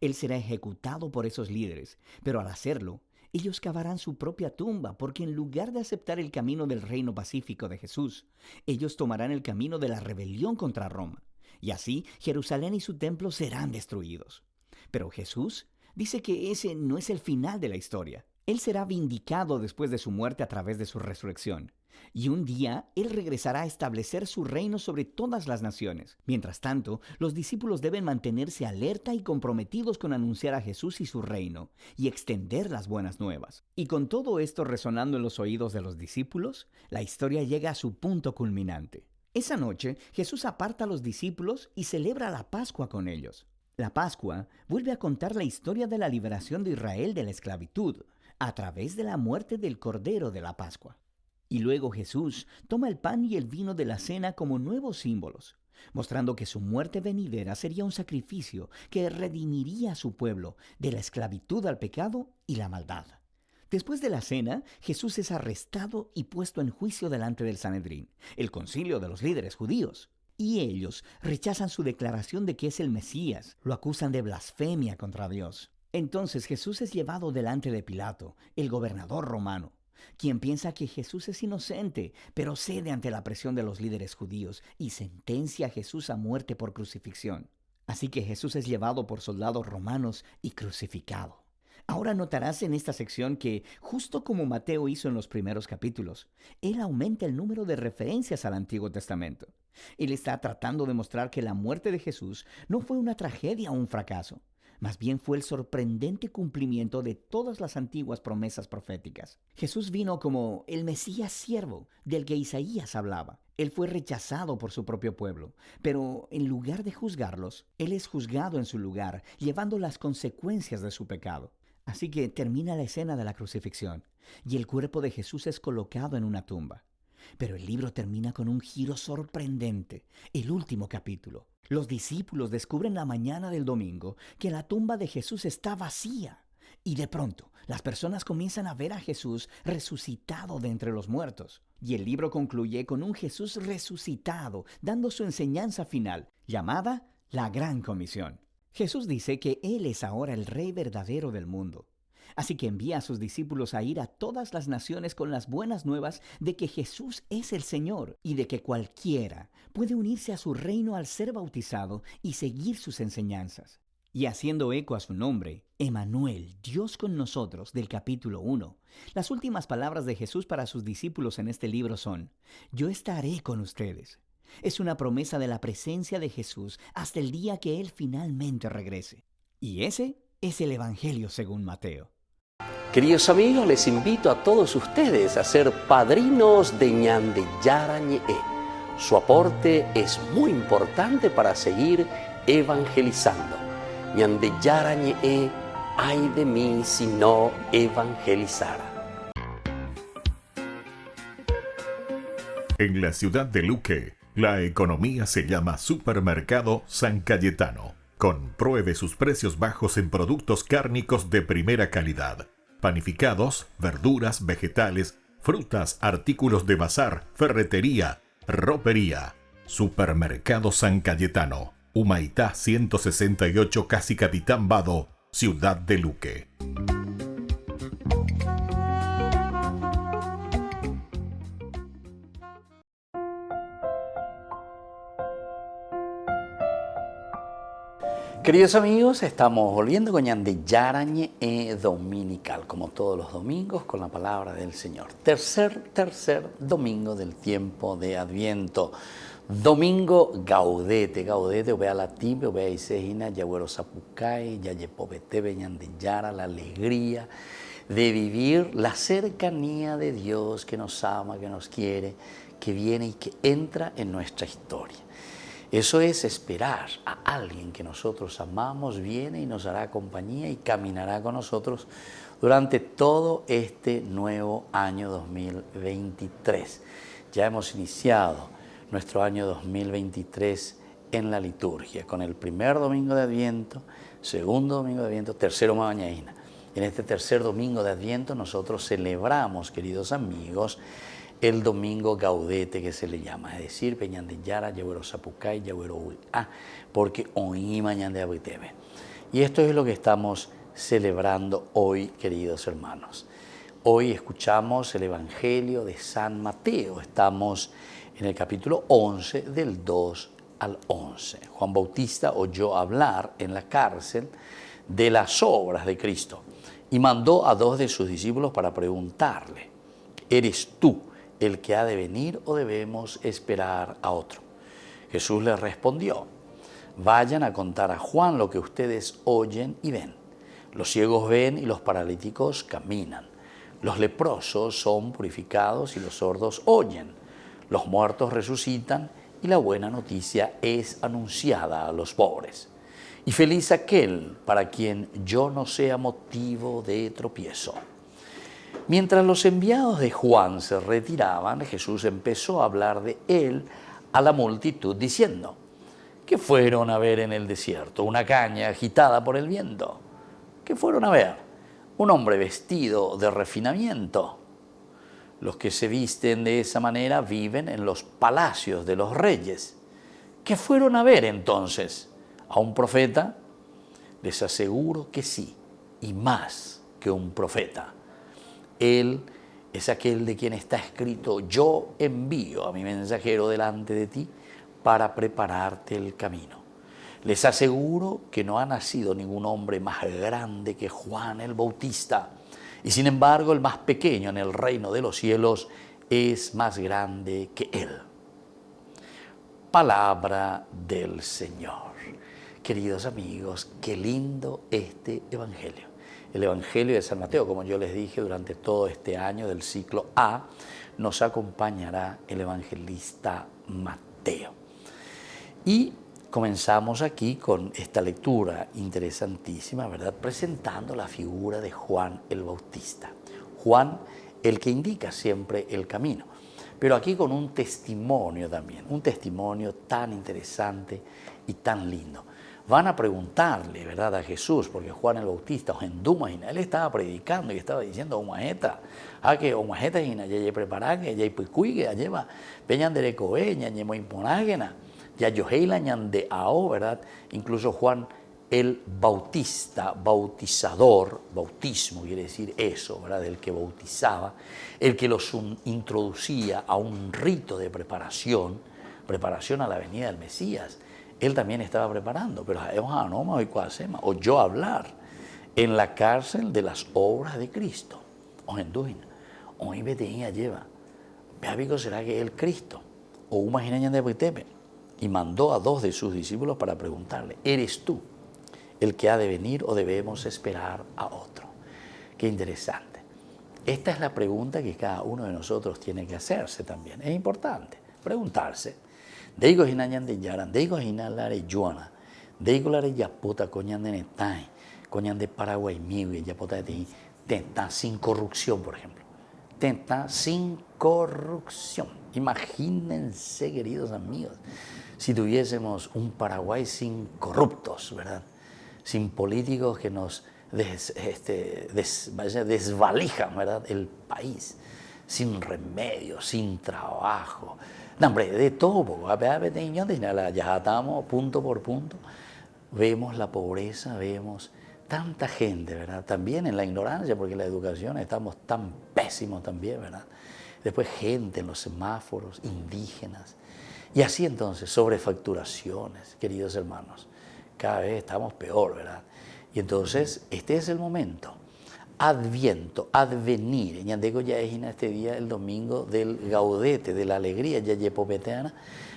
Speaker 7: Él será ejecutado por esos líderes, pero al hacerlo, ellos cavarán su propia tumba, porque en lugar de aceptar el camino del reino pacífico de Jesús, ellos tomarán el camino de la rebelión contra Roma, y así Jerusalén y su templo serán destruidos. Pero Jesús dice que ese no es el final de la historia. Él será vindicado después de su muerte a través de su resurrección. Y un día Él regresará a establecer su reino sobre todas las naciones. Mientras tanto, los discípulos deben mantenerse alerta y comprometidos con anunciar a Jesús y su reino, y extender las buenas nuevas. Y con todo esto resonando en los oídos de los discípulos, la historia llega a su punto culminante. Esa noche, Jesús aparta a los discípulos y celebra la Pascua con ellos. La Pascua vuelve a contar la historia de la liberación de Israel de la esclavitud, a través de la muerte del Cordero de la Pascua. Y luego Jesús toma el pan y el vino de la cena como nuevos símbolos, mostrando que su muerte venidera sería un sacrificio que redimiría a su pueblo de la esclavitud al pecado y la maldad. Después de la cena, Jesús es arrestado y puesto en juicio delante del Sanedrín, el concilio de los líderes judíos. Y ellos rechazan su declaración de que es el Mesías, lo acusan de blasfemia contra Dios. Entonces Jesús es llevado delante de Pilato, el gobernador romano, quien piensa que Jesús es inocente, pero cede ante la presión de los líderes judíos y sentencia a Jesús a muerte por crucifixión. Así que Jesús es llevado por soldados romanos y crucificado. Ahora notarás en esta sección que, justo como Mateo hizo en los primeros capítulos, él aumenta el número de referencias al Antiguo Testamento. Él está tratando de mostrar que la muerte de Jesús no fue una tragedia o un fracaso. Más bien fue el sorprendente cumplimiento de todas las antiguas promesas proféticas. Jesús vino como el Mesías siervo del que Isaías hablaba. Él fue rechazado por su propio pueblo, pero en lugar de juzgarlos, Él es juzgado en su lugar, llevando las consecuencias de su pecado. Así que termina la escena de la crucifixión, y el cuerpo de Jesús es colocado en una tumba. Pero el libro termina con un giro sorprendente, el último capítulo. Los discípulos descubren la mañana del domingo que la tumba de Jesús está vacía. Y de pronto, las personas comienzan a ver a Jesús resucitado de entre los muertos. Y el libro concluye con un Jesús resucitado, dando su enseñanza final, llamada la Gran Comisión. Jesús dice que Él es ahora el Rey verdadero del mundo. Así que envía a sus discípulos a ir a todas las naciones con las buenas nuevas de que Jesús es el Señor y de que cualquiera puede unirse a su reino al ser bautizado y seguir sus enseñanzas. Y haciendo eco a su nombre, Emmanuel, Dios con nosotros, del capítulo 1, las últimas palabras de Jesús para sus discípulos en este libro son: yo estaré con ustedes. Es una promesa de la presencia de Jesús hasta el día que Él finalmente regrese. Y ese es el Evangelio según Mateo.
Speaker 2: Queridos amigos, les invito a todos ustedes a ser padrinos de Ñande Yarañe. Su aporte es muy importante para seguir evangelizando. Ñande Yarañe, ay de mí si no evangelizara.
Speaker 1: En la ciudad de Luque, la economía se llama Supermercado San Cayetano. Compruebe sus precios bajos en productos cárnicos de primera calidad. Panificados, verduras, vegetales, frutas, artículos de bazar, ferretería, ropería. Supermercado San Cayetano, Humaitá 168, Casi Capitán Vado, Ciudad de Luque.
Speaker 2: Queridos amigos, estamos volviendo con Ñande Yarañe Dominical, como todos los domingos, con la palabra del Señor. Tercer domingo del tiempo de Adviento. Domingo Gaudete, Obea Latibe, Obea Isejina, Yagüero Zapucay, Yayepobetebe, Ñande Yara, la alegría de vivir la cercanía de Dios que nos ama, que nos quiere, que viene y que entra en nuestra historia. Eso es esperar a alguien que nosotros amamos, viene y nos hará compañía y caminará con nosotros durante todo este nuevo año 2023. Ya hemos iniciado nuestro año 2023 en la liturgia, con el primer domingo de Adviento, segundo domingo de Adviento, tercero mañana. En este tercer domingo de Adviento nosotros celebramos, queridos amigos, el domingo gaudete que se le llama, es decir, Peñandillara, Yahuero Zapucay, Yahuero Uiá, porque hoy mañana de Abitebe. Y esto es lo que estamos celebrando hoy, queridos hermanos. Hoy escuchamos el Evangelio de San Mateo. Estamos en el capítulo 11, del 2 al 11. Juan Bautista oyó hablar en la cárcel de las obras de Cristo y mandó a 2 de sus discípulos para preguntarle: ¿eres tú el que ha de venir o debemos esperar a otro? Jesús les respondió: vayan a contar a Juan lo que ustedes oyen y ven. Los ciegos ven y los paralíticos caminan. Los leprosos son purificados y los sordos oyen. Los muertos resucitan y la buena noticia es anunciada a los pobres. Y feliz aquel para quien yo no sea motivo de tropiezo. Mientras los enviados de Juan se retiraban, Jesús empezó a hablar de él a la multitud diciendo: ¿qué fueron a ver en el desierto? ¿Una caña agitada por el viento? ¿Qué fueron a ver? ¿Un hombre vestido de refinamiento? Los que se visten de esa manera viven en los palacios de los reyes. ¿Qué fueron a ver entonces? ¿A un profeta? Les aseguro que sí, y más que un profeta. Él es aquel de quien está escrito: yo envío a mi mensajero delante de ti para prepararte el camino. Les aseguro que no ha nacido ningún hombre más grande que Juan el Bautista, y sin embargo el más pequeño en el reino de los cielos es más grande que él. Palabra del Señor. Queridos amigos, qué lindo este Evangelio. El Evangelio de San Mateo, como yo les dije, durante todo este año del ciclo A, nos acompañará el evangelista Mateo. Y comenzamos aquí con esta lectura interesantísima, ¿verdad?, presentando la figura de Juan el Bautista. Juan, el que indica siempre el camino, pero aquí con un testimonio también, un testimonio tan interesante y tan lindo. Van a preguntarle, ¿verdad?, a Jesús, porque Juan el Bautista, él estaba predicando y estaba diciendo: que omajeta y ya preparar, que ya ya lleva peñan de recoveña, ya imponágena, ya yoheila de ao, ¿verdad? Incluso Juan el Bautista, bautizador, bautismo quiere decir eso, ¿verdad?, el que bautizaba, el que los introducía a un rito de preparación a la venida del Mesías. Él también estaba preparando, pero oyó hablar en la cárcel de las obras de Cristo. Hoy lleva, será que el Cristo, o imaginañan de Buitepe, y mandó a 2 de sus discípulos para preguntarle: ¿eres tú el que ha de venir o debemos esperar a otro? Qué interesante. Esta es la pregunta que cada uno de nosotros tiene que hacerse también. Es importante preguntarse. Deigo hinañan de yaran, deigo hinalare yuana, deigo lare yapota coñan de netai, coñan de Paraguay mío y yapota de ti, tenta sin corrupción, por ejemplo. Tenta sin corrupción. Imagínense, queridos amigos, si tuviésemos un Paraguay sin corruptos, ¿verdad?, sin políticos que nos desvalijan, ¿verdad?, el país, sin remedio, sin trabajo. No, hombre, de todo, ya estamos punto por punto. Vemos la pobreza, vemos tanta gente, ¿verdad? También en la ignorancia, porque en la educación estamos tan pésimos también, ¿verdad? Después gente en los semáforos, indígenas. Y así entonces, sobrefacturaciones, queridos hermanos. Cada vez estamos peor, ¿verdad? Y entonces, este es el momento. Adviento, advenir. Ñandego ya es en este día, el domingo del gaudete, de la alegría, ya llepo peteana.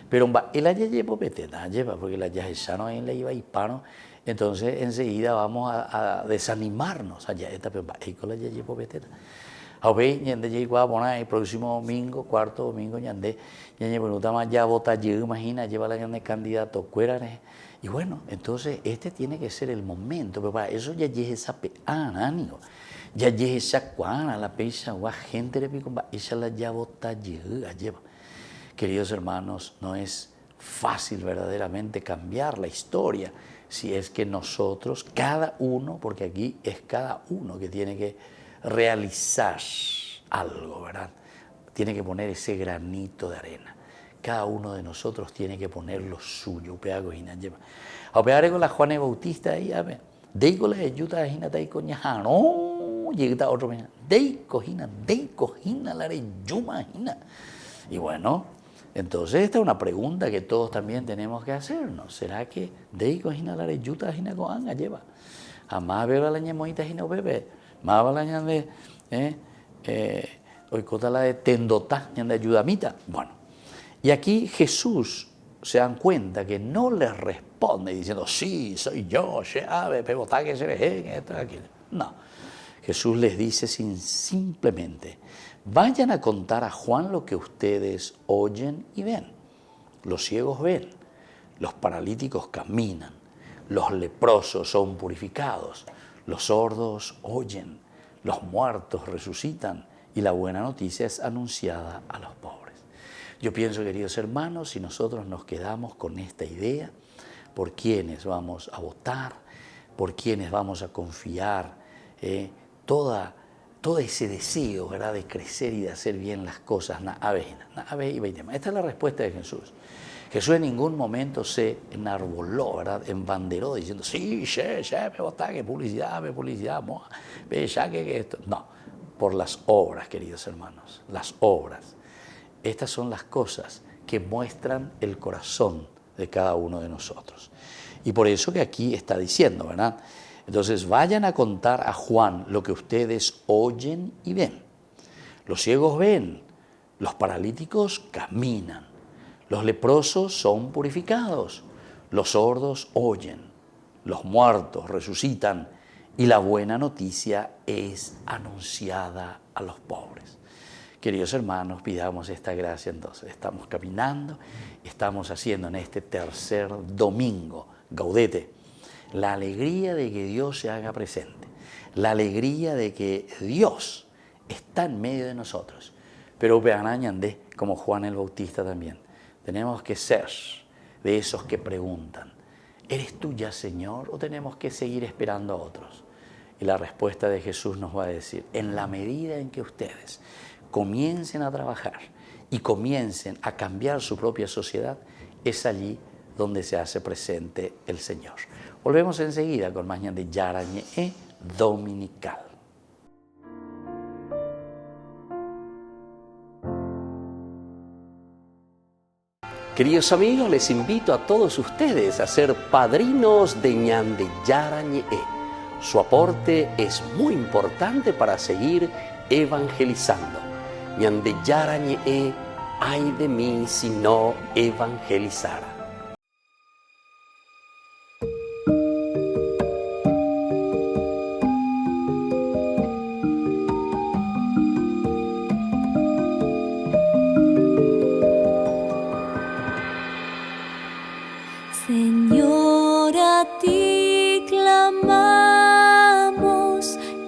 Speaker 2: Pero el ayayepo petena lleva, porque la yajeshano en la iba hispano. Entonces enseguida vamos a desanimarnos allá esta pero la yayepo petena. Aube ñande llegó a el próximo domingo, cuarto domingo ñande, ñande pregunta ya vota imagina, lleva la grande candidato, cuérane. Y bueno, entonces este tiene que ser el momento, pero para eso ya llega esa peana, ya llega esa cuana, la peisa, gente de pico, esa la ya vota lleva. Queridos hermanos, no es fácil verdaderamente cambiar la historia si es que nosotros, cada uno, porque aquí es cada uno que tiene que realizar algo, ¿verdad? Tiene que poner ese granito de arena. Cada uno de nosotros tiene que poner lo suyo. A pegar con la Juana Bautista ahí, a ver. Deico la ayuda a Gina, deico ñaja, no, llega otro mañana. Deico Gina, la reyuma Gina. Y bueno, entonces esta es una pregunta que todos también tenemos que hacernos. ¿Será que deico Gina, la reyuta Gina con anga lleva? Jamás beba la ñamoita Gina bebe. Más va la ña de, hoy cota la de tendotá, ña de ayudamita. Bueno. Y aquí Jesús se dan cuenta que no les responde diciendo, sí, soy yo, pegotá que se ve, esto, aquello. No, Jesús les dice simplemente, vayan a contar a Juan lo que ustedes oyen y ven. Los ciegos ven, los paralíticos caminan, los leprosos son purificados, los sordos oyen, los muertos resucitan y la buena noticia es anunciada a los pobres. Yo pienso, queridos hermanos, si nosotros nos quedamos con esta idea, por quienes vamos a votar, por quienes vamos a confiar, todo ese deseo, ¿verdad?, de crecer y de hacer bien las cosas. Esta es la respuesta de Jesús. Jesús en ningún momento se enarboló, ¿verdad?, embanderó diciendo, sí, me vota, que publicidad, ya que esto. No, por las obras, queridos hermanos, las obras. Estas son las cosas que muestran el corazón de cada uno de nosotros. Y por eso que aquí está diciendo, ¿verdad? Entonces vayan a contar a Juan lo que ustedes oyen y ven. Los ciegos ven, los paralíticos caminan, los leprosos son purificados, los sordos oyen, los muertos resucitan y la buena noticia es anunciada a los pobres. Queridos hermanos, pidamos esta gracia entonces. Estamos caminando, estamos haciendo en este tercer domingo, Gaudete, la alegría de que Dios se haga presente, la alegría de que Dios está en medio de nosotros. Pero como Juan el Bautista también, tenemos que ser de esos que preguntan, ¿eres tú ya, Señor, o tenemos que seguir esperando a otros? Y la respuesta de Jesús nos va a decir, en la medida en que ustedes comiencen a trabajar y comiencen a cambiar su propia sociedad, es allí donde se hace presente el Señor. Volvemos enseguida con más de Yarañe Dominical. Queridos amigos, les invito a todos ustedes a ser padrinos de Ñande Yarañe. Su aporte es muy importante para seguir evangelizando. Ñande Yarañe, ay de mí si no evangelizara.
Speaker 8: Señor, a ti clamamos,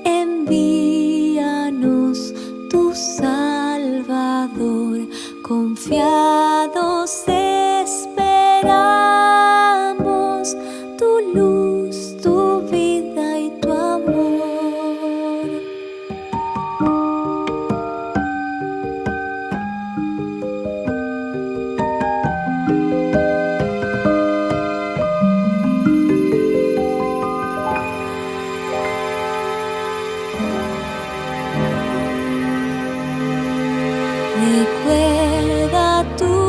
Speaker 8: envíanos tu Salvador, confiados esperamos tu luz, tu vida y tu amor. Recuerda tu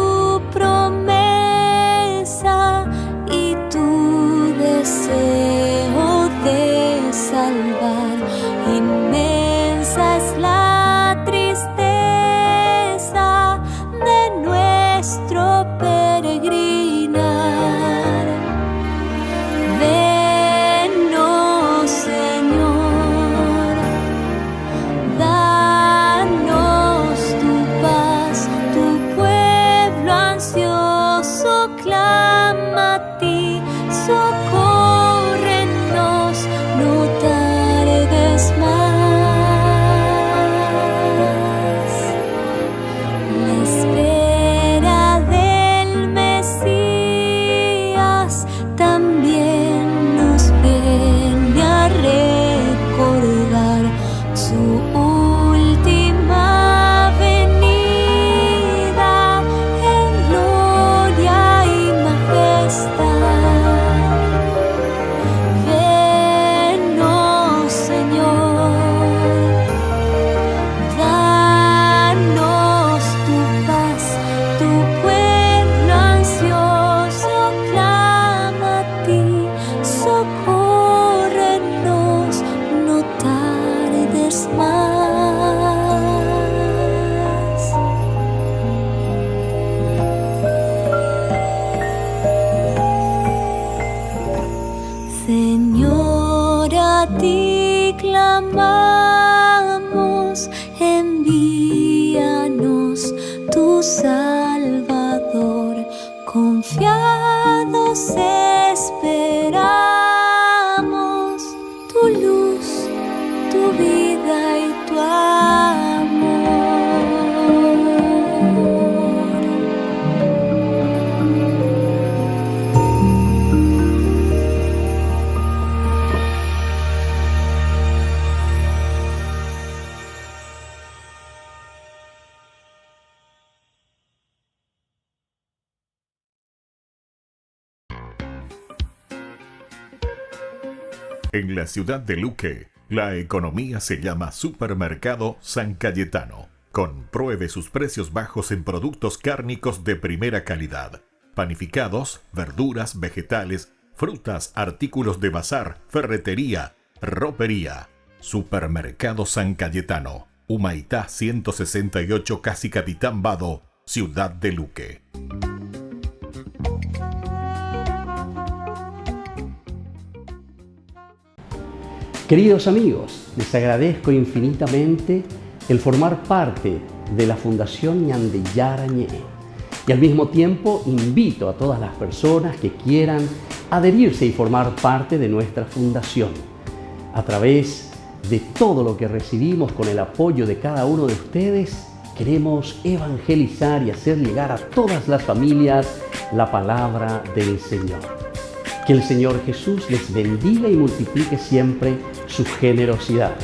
Speaker 8: su última venida en gloria y majestad. Ven, oh Señor, danos tu paz, tu pueblo ansioso clama a ti, socórrenos, no tardes más. Señor, a ti clamamos, envíanos tu Salvador, confiados esperamos tu luz, tu vida y tu amor.
Speaker 1: En la ciudad de Luque, la economía se llama Supermercado San Cayetano. Compruebe sus precios bajos en productos cárnicos de primera calidad. Panificados, verduras, vegetales, frutas, artículos de bazar, ferretería, ropería. Supermercado San Cayetano. Humaitá 168, Casi Capitán Vado, ciudad de Luque.
Speaker 6: Queridos amigos, les agradezco infinitamente el formar parte de la Fundación Ñandeyara Ñe'e y al mismo tiempo invito a todas las personas que quieran adherirse y formar parte de nuestra fundación. A través de todo lo que recibimos con el apoyo de cada uno de ustedes, queremos evangelizar y hacer llegar a todas las familias la palabra del Señor. Que el Señor Jesús les bendiga y multiplique siempre su generosidad.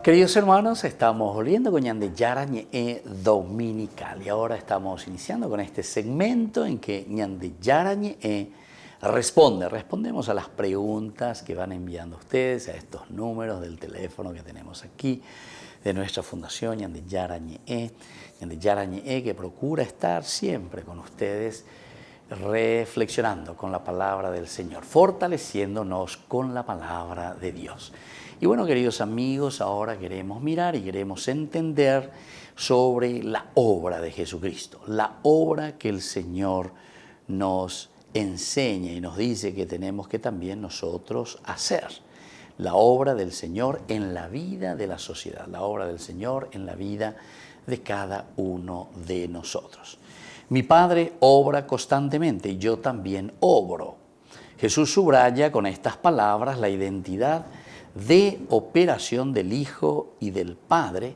Speaker 2: Queridos hermanos, estamos volviendo con Ñandeyara Ñe'e Dominical y ahora estamos iniciando con este segmento en que Ñandeyara Ñe'e respondemos a las preguntas que van enviando ustedes a estos números del teléfono que tenemos aquí de nuestra fundación Ñandeyara Ñe'e. Ñandeyara Ñe'e, que procura estar siempre con ustedes reflexionando con la palabra del Señor, fortaleciéndonos con la palabra de Dios. Y bueno, queridos amigos, ahora queremos mirar y queremos entender sobre la obra de Jesucristo, la obra que el Señor nos enseña y nos dice que tenemos que también nosotros hacer. La obra del Señor en la vida de la sociedad, la obra del Señor en la vida de cada uno de nosotros. Mi Padre obra constantemente y yo también obro. Jesús subraya con estas palabras la identidad de operación del Hijo y del Padre,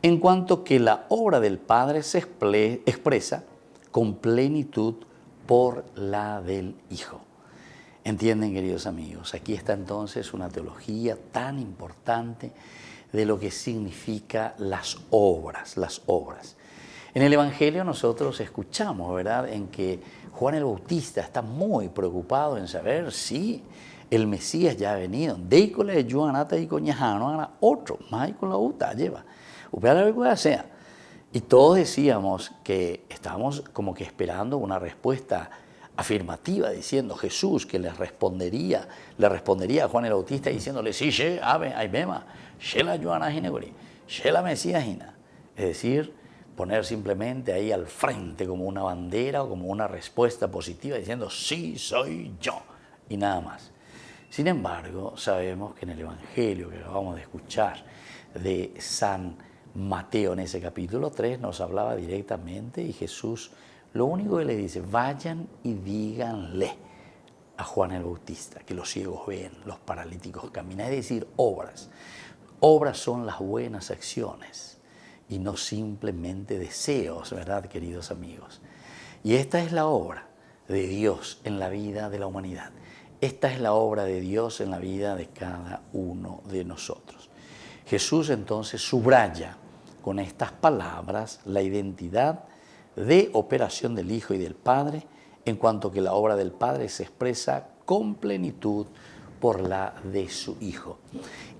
Speaker 2: en cuanto que la obra del Padre se expresa con plenitud por la del Hijo. ¿Entienden, queridos amigos? Aquí está entonces una teología tan importante de lo que significa las obras, las obras. En el Evangelio nosotros escuchamos, ¿verdad?, en que Juan el Bautista está muy preocupado en saber si el Mesías ya ha venido. Deikole Juanata y Coñajano era otro, más con la uta lleva. Sea. Y todos decíamos que estábamos como que esperando una respuesta afirmativa, diciendo Jesús que le respondería a Juan el Bautista diciéndole, sí, ave, ay, bema, la Juana Ginegori, la Mesías Gina. Es decir, poner simplemente ahí al frente como una bandera o como una respuesta positiva diciendo sí, soy yo y nada más. Sin embargo, sabemos que en el Evangelio que acabamos de escuchar de San Mateo en ese capítulo 3 nos hablaba directamente y Jesús lo único que le dice, vayan y díganle a Juan el Bautista que los ciegos ven, los paralíticos caminan, es decir, obras. Obras son las buenas acciones y no simplemente deseos, ¿verdad, queridos amigos? Y esta es la obra de Dios en la vida de la humanidad. Esta es la obra de Dios en la vida de cada uno de nosotros. Jesús entonces subraya con estas palabras la identidad de operación del Hijo y del Padre, en cuanto que la obra del Padre se expresa con plenitud por la de su Hijo.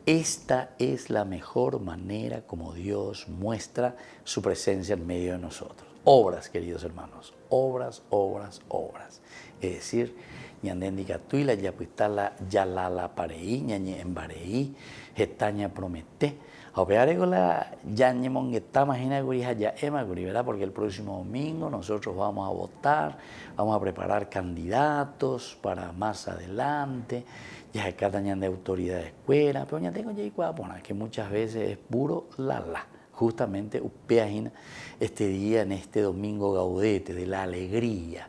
Speaker 2: Esta es la mejor manera como Dios muestra su presencia en medio de nosotros. Obras, queridos hermanos, obras, obras, obras. Es decir, ñandéndica tuila yapuitala yalala pareí, ñañe embareí, getaña promete. Opearegola yañe mongueta imagina gurija ya emaguri, ¿verdad? Porque el próximo domingo nosotros vamos a votar, vamos a preparar candidatos para más adelante. Ya acá tañan de autoridad de escuela, pero ya tengo ya igual, que muchas veces es puro la. Justamente upeagina este día en este domingo gaudete de la alegría,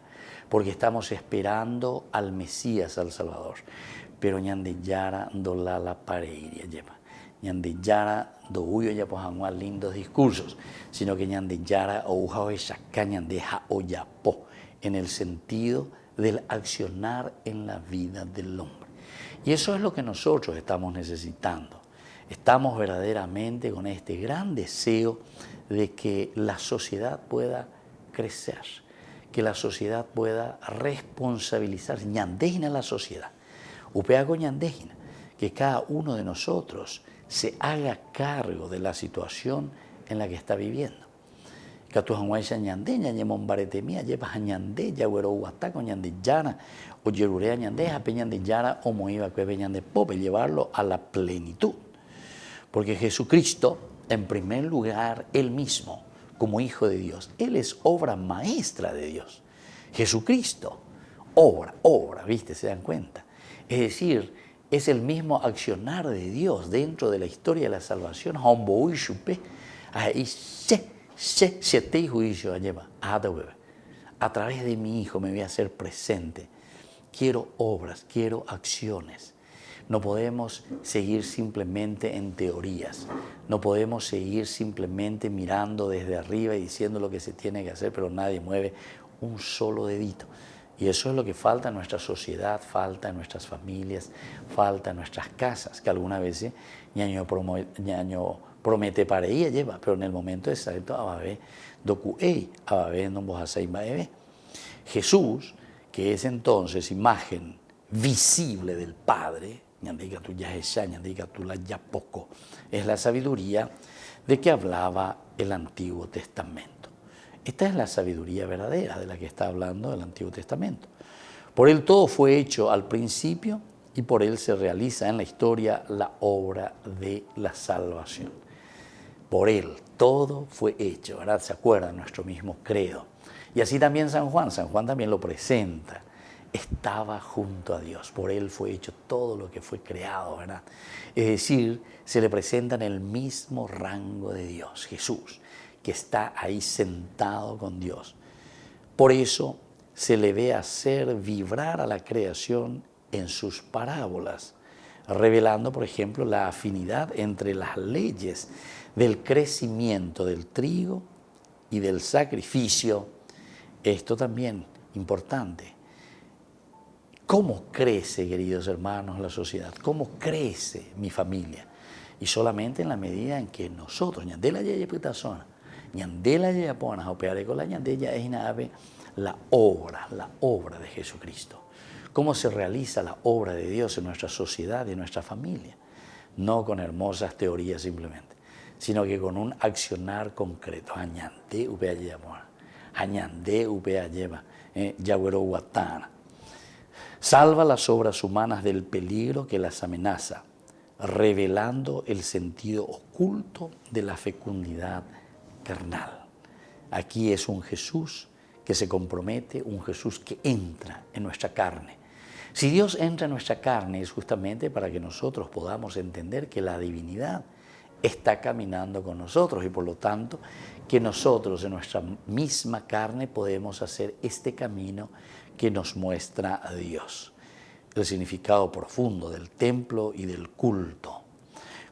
Speaker 2: porque estamos esperando al Mesías, al Salvador. Pero ñande yara do la pareiria lleva. Ñande yara do huyo ya pues anual lindos discursos, sino que ñande yara o uja o echaca ñande ja o yapo, en el sentido del accionar en la vida del hombre. Y eso es lo que nosotros estamos necesitando. Estamos verdaderamente con este gran deseo de que la sociedad pueda crecer, que la sociedad pueda responsabilizar, ñandejina la sociedad, upeago ñandejina, que cada uno de nosotros se haga cargo de la situación en la que está viviendo. Catujanguaisa ñandé, ñañemon baretemía, llevas ñandé, yagüero huataco, ñandé llana, o yerurea ñandé, jape ñandé llana, o moiba cueve ñandé pope, llevarlo a la plenitud. Porque Jesucristo, en primer lugar, Él mismo, como Hijo de Dios, Él es obra maestra de Dios. Jesucristo, obra, ¿viste? ¿Se dan cuenta? Es decir, es el mismo accionar de Dios dentro de la historia de la salvación. A través de mi Hijo me voy a hacer presente. Quiero obras, quiero acciones. No podemos seguir simplemente en teorías, no podemos seguir simplemente mirando desde arriba y diciendo lo que se tiene que hacer, pero nadie mueve un solo dedito. Y eso es lo que falta en nuestra sociedad, falta en nuestras familias, falta en nuestras casas, que algunas veces ñaño promete para ella lleva, pero en el momento exacto ababe doku ei, ababe no bojasei baebe. Jesús, que es entonces imagen visible del Padre, es la sabiduría de que hablaba el Antiguo Testamento. Esta es la sabiduría verdadera de la que está hablando el Antiguo Testamento. Por él todo fue hecho al principio y por él se realiza en la historia la obra de la salvación. Por él todo fue hecho, ¿verdad? ¿Se acuerdan? Nuestro mismo credo. Y así también San Juan también lo presenta. Estaba junto a Dios, por él fue hecho todo lo que fue creado, ¿verdad? Es decir, se le presenta en el mismo rango de Dios, Jesús, que está ahí sentado con Dios. Por eso se le ve hacer vibrar a la creación en sus parábolas, revelando, por ejemplo, la afinidad entre las leyes del crecimiento del trigo y del sacrificio. Esto también importante. ¿Cómo crece, queridos hermanos, la sociedad? ¿Cómo crece mi familia? Y solamente en la medida en que nosotros, ñandela ya putasona, ñandela ya ponas, opearecola ñandella es la obra de Jesucristo. ¿Cómo se realiza la obra de Dios en nuestra sociedad y en nuestra familia? No con hermosas teorías simplemente, sino que con un accionar concreto. Añandé upea lleva, añandé upea lleva, yagüero guatana. Salva las obras humanas del peligro que las amenaza, revelando el sentido oculto de la fecundidad carnal. Aquí es un Jesús que se compromete, un Jesús que entra en nuestra carne. Si Dios entra en nuestra carne es justamente para que nosotros podamos entender que la divinidad está caminando con nosotros y por lo tanto que nosotros en nuestra misma carne podemos hacer este camino que nos muestra a Dios. El significado profundo del templo y del culto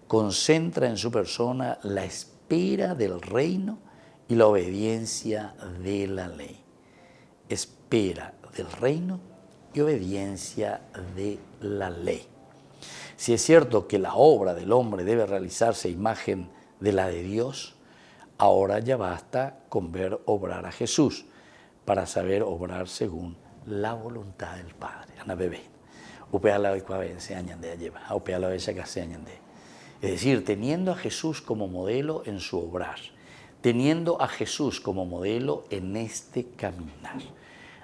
Speaker 2: concentra en su persona la espera del reino y la obediencia de la ley. Espera del reino y obediencia de la ley. Si es cierto que la obra del hombre debe realizarse a imagen de la de Dios, ahora ya basta con ver obrar a Jesús para saber obrar según la voluntad del Padre. Ana bebé. Es decir, teniendo a Jesús como modelo en su obrar, teniendo a Jesús como modelo en este caminar.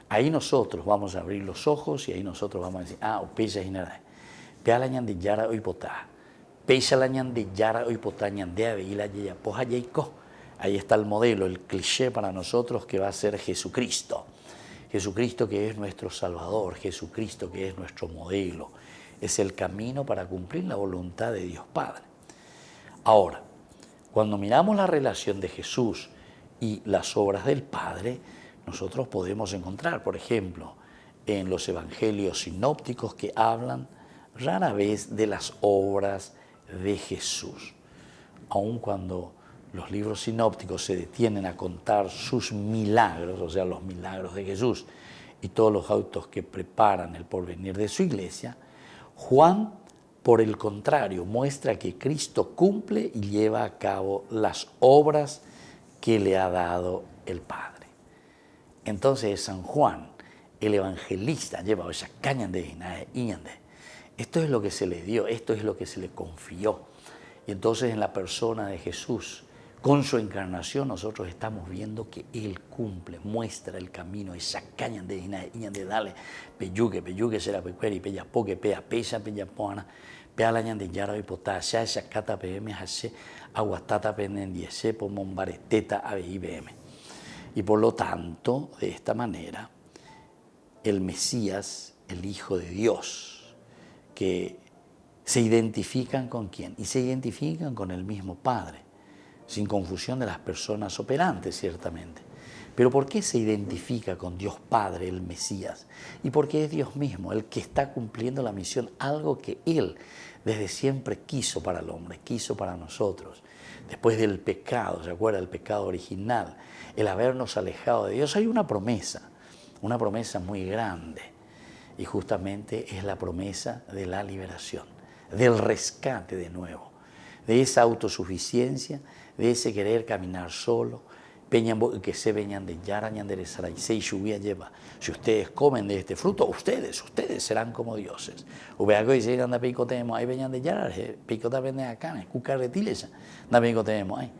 Speaker 2: Ahí nosotros vamos a abrir los ojos y ahí nosotros vamos a decir, upeya hinara, peala ñande yara oipotá, peya la ñande yara oipotá ñandea veila yeya poja yeiko. Ahí está el modelo, el cliché para nosotros que va a ser Jesucristo. Jesucristo que es nuestro Salvador, Jesucristo que es nuestro modelo. Es el camino para cumplir la voluntad de Dios Padre. Ahora, cuando miramos la relación de Jesús y las obras del Padre, nosotros podemos encontrar, por ejemplo, en los evangelios sinópticos que hablan rara vez de las obras de Jesús. Aun cuando los libros sinópticos se detienen a contar sus milagros, o sea, los milagros de Jesús y todos los autos que preparan el porvenir de su iglesia, Juan, por el contrario, muestra que Cristo cumple y lleva a cabo las obras que le ha dado el Padre. Entonces San Juan, el evangelista, lleva esa caña de iñande. Esto es lo que se le dio, esto es lo que se le confió. Y entonces en la persona de Jesús, con su encarnación, nosotros estamos viendo que Él cumple, muestra el camino, esa caña de iñande, dale, peyuque, será pecueri, peya poque, pea pesa, peya poana, pea la ñande yara y potasha, esa cata pm, hace aguatata penendiese, pomombareteta abm. Y por lo tanto, de esta manera, el Mesías, el Hijo de Dios, que se identifican con quién, y se identifican con el mismo Padre, sin confusión de las personas operantes, ciertamente. Pero ¿por qué se identifica con Dios Padre, el Mesías? Y porque es Dios mismo el que está cumpliendo la misión, algo que Él desde siempre quiso para el hombre, quiso para nosotros. Después del pecado, ¿se acuerda? El pecado original, el habernos alejado de Dios, hay una promesa muy grande. Y justamente es la promesa de la liberación, del rescate de nuevo, de esa autosuficiencia, de ese querer caminar solo, que se veñan de yara, ñanderezaray, se lluvia lleva. Si ustedes comen de este fruto, ustedes serán como dioses. Ubeago y se anda picotemos, ahí veñan de yara, picota vende acá, cucarretilesa, da picotemos ahí.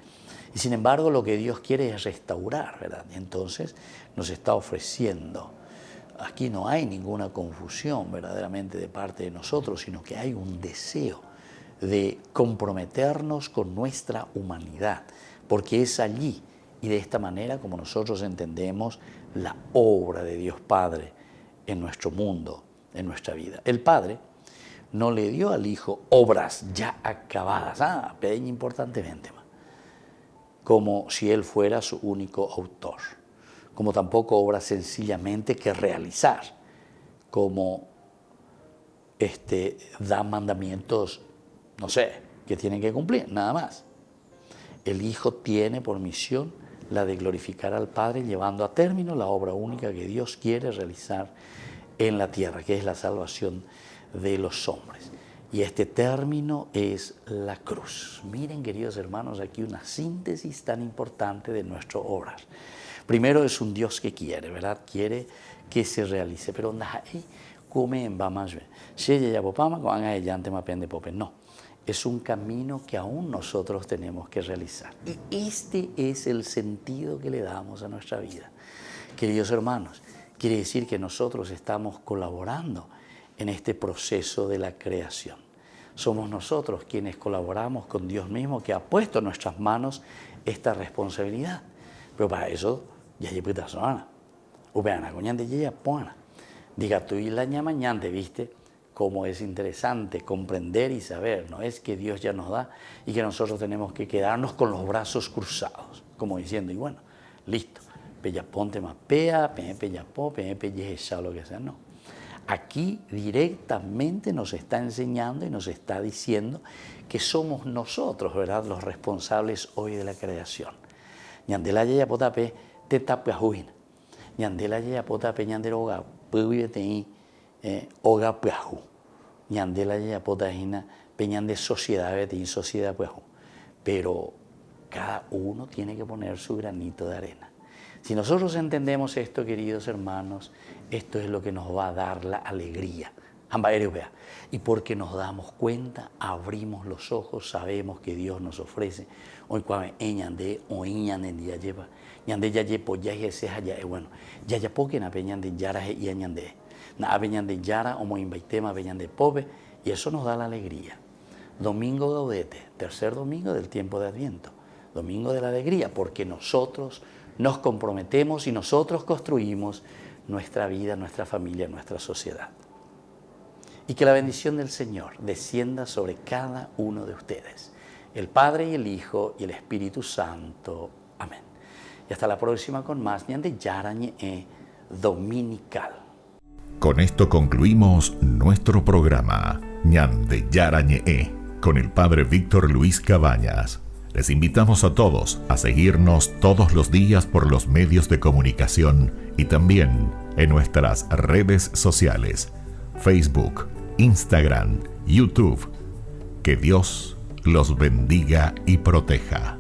Speaker 2: Y sin embargo, lo que Dios quiere es restaurar, ¿verdad? Y entonces nos está ofreciendo. Aquí no hay ninguna confusión verdaderamente de parte de nosotros, sino que hay un deseo de comprometernos con nuestra humanidad, porque es allí y de esta manera como nosotros entendemos la obra de Dios Padre en nuestro mundo, en nuestra vida. El Padre no le dio al Hijo obras ya acabadas, pequeña importantemente, como si Él fuera su único autor, como tampoco obras sencillamente que realizar, como da mandamientos, no sé, que tienen que cumplir, nada más. El Hijo tiene por misión la de glorificar al Padre, llevando a término la obra única que Dios quiere realizar en la tierra, que es la salvación de los hombres. Y este término es la cruz. Miren, queridos hermanos, aquí una síntesis tan importante de nuestro obrar. Primero es un Dios que quiere, ¿verdad? Quiere que se realice, pero no. Es un camino que aún nosotros tenemos que realizar. Y este es el sentido que le damos a nuestra vida. Queridos hermanos, quiere decir que nosotros estamos colaborando en este proceso de la creación. Somos nosotros quienes colaboramos con Dios mismo, que ha puesto en nuestras manos esta responsabilidad. Pero para eso, ya hay puta zona. Upeana, coñante, ya pona. Diga tú y la mañana, ¿viste? Cómo es interesante comprender y saber, ¿no? Es que Dios ya nos da y que nosotros tenemos que quedarnos con los brazos cruzados, como diciendo, y bueno, listo, pella ponte más pea, pella po, pella lo que sea, no. Aquí directamente nos está enseñando y nos está diciendo que somos nosotros, ¿verdad?, los responsables hoy de la creación. Ñandela ya potape te tapuajuin, ñandela ya potape ñanderoga puibete oga puaju. Ñandela ya potajina peñan de sociedad, en sociedad pues, pero cada uno tiene que poner su granito de arena. Si nosotros entendemos esto, queridos hermanos, esto es lo que nos va a dar la alegría. Y porque nos damos cuenta, abrimos los ojos, sabemos que Dios nos ofrece. Hoy cuando ñande o ñande ya lleva, ñande ya llepo ya ese ya bueno, ya porque na peñan de yara y ñande. Na peñan de yara o mo invaitema peñan de pobre, y eso nos da la alegría. Domingo Gaudete, tercer domingo del tiempo de Adviento, domingo de la alegría, porque nosotros nos comprometemos y nosotros construimos nuestra vida, nuestra familia, nuestra sociedad. Y que la bendición del Señor descienda sobre cada uno de ustedes, el Padre y el Hijo y el Espíritu Santo. Amén. Y hasta la próxima con más Ñande Yarañe Dominical.
Speaker 1: Con esto concluimos nuestro programa Ñande Yarañe con el Padre Víctor Luis Cabañas. Les invitamos a todos a seguirnos todos los días por los medios de comunicación y también en nuestras redes sociales, Facebook, Instagram, YouTube. Que Dios los bendiga y proteja.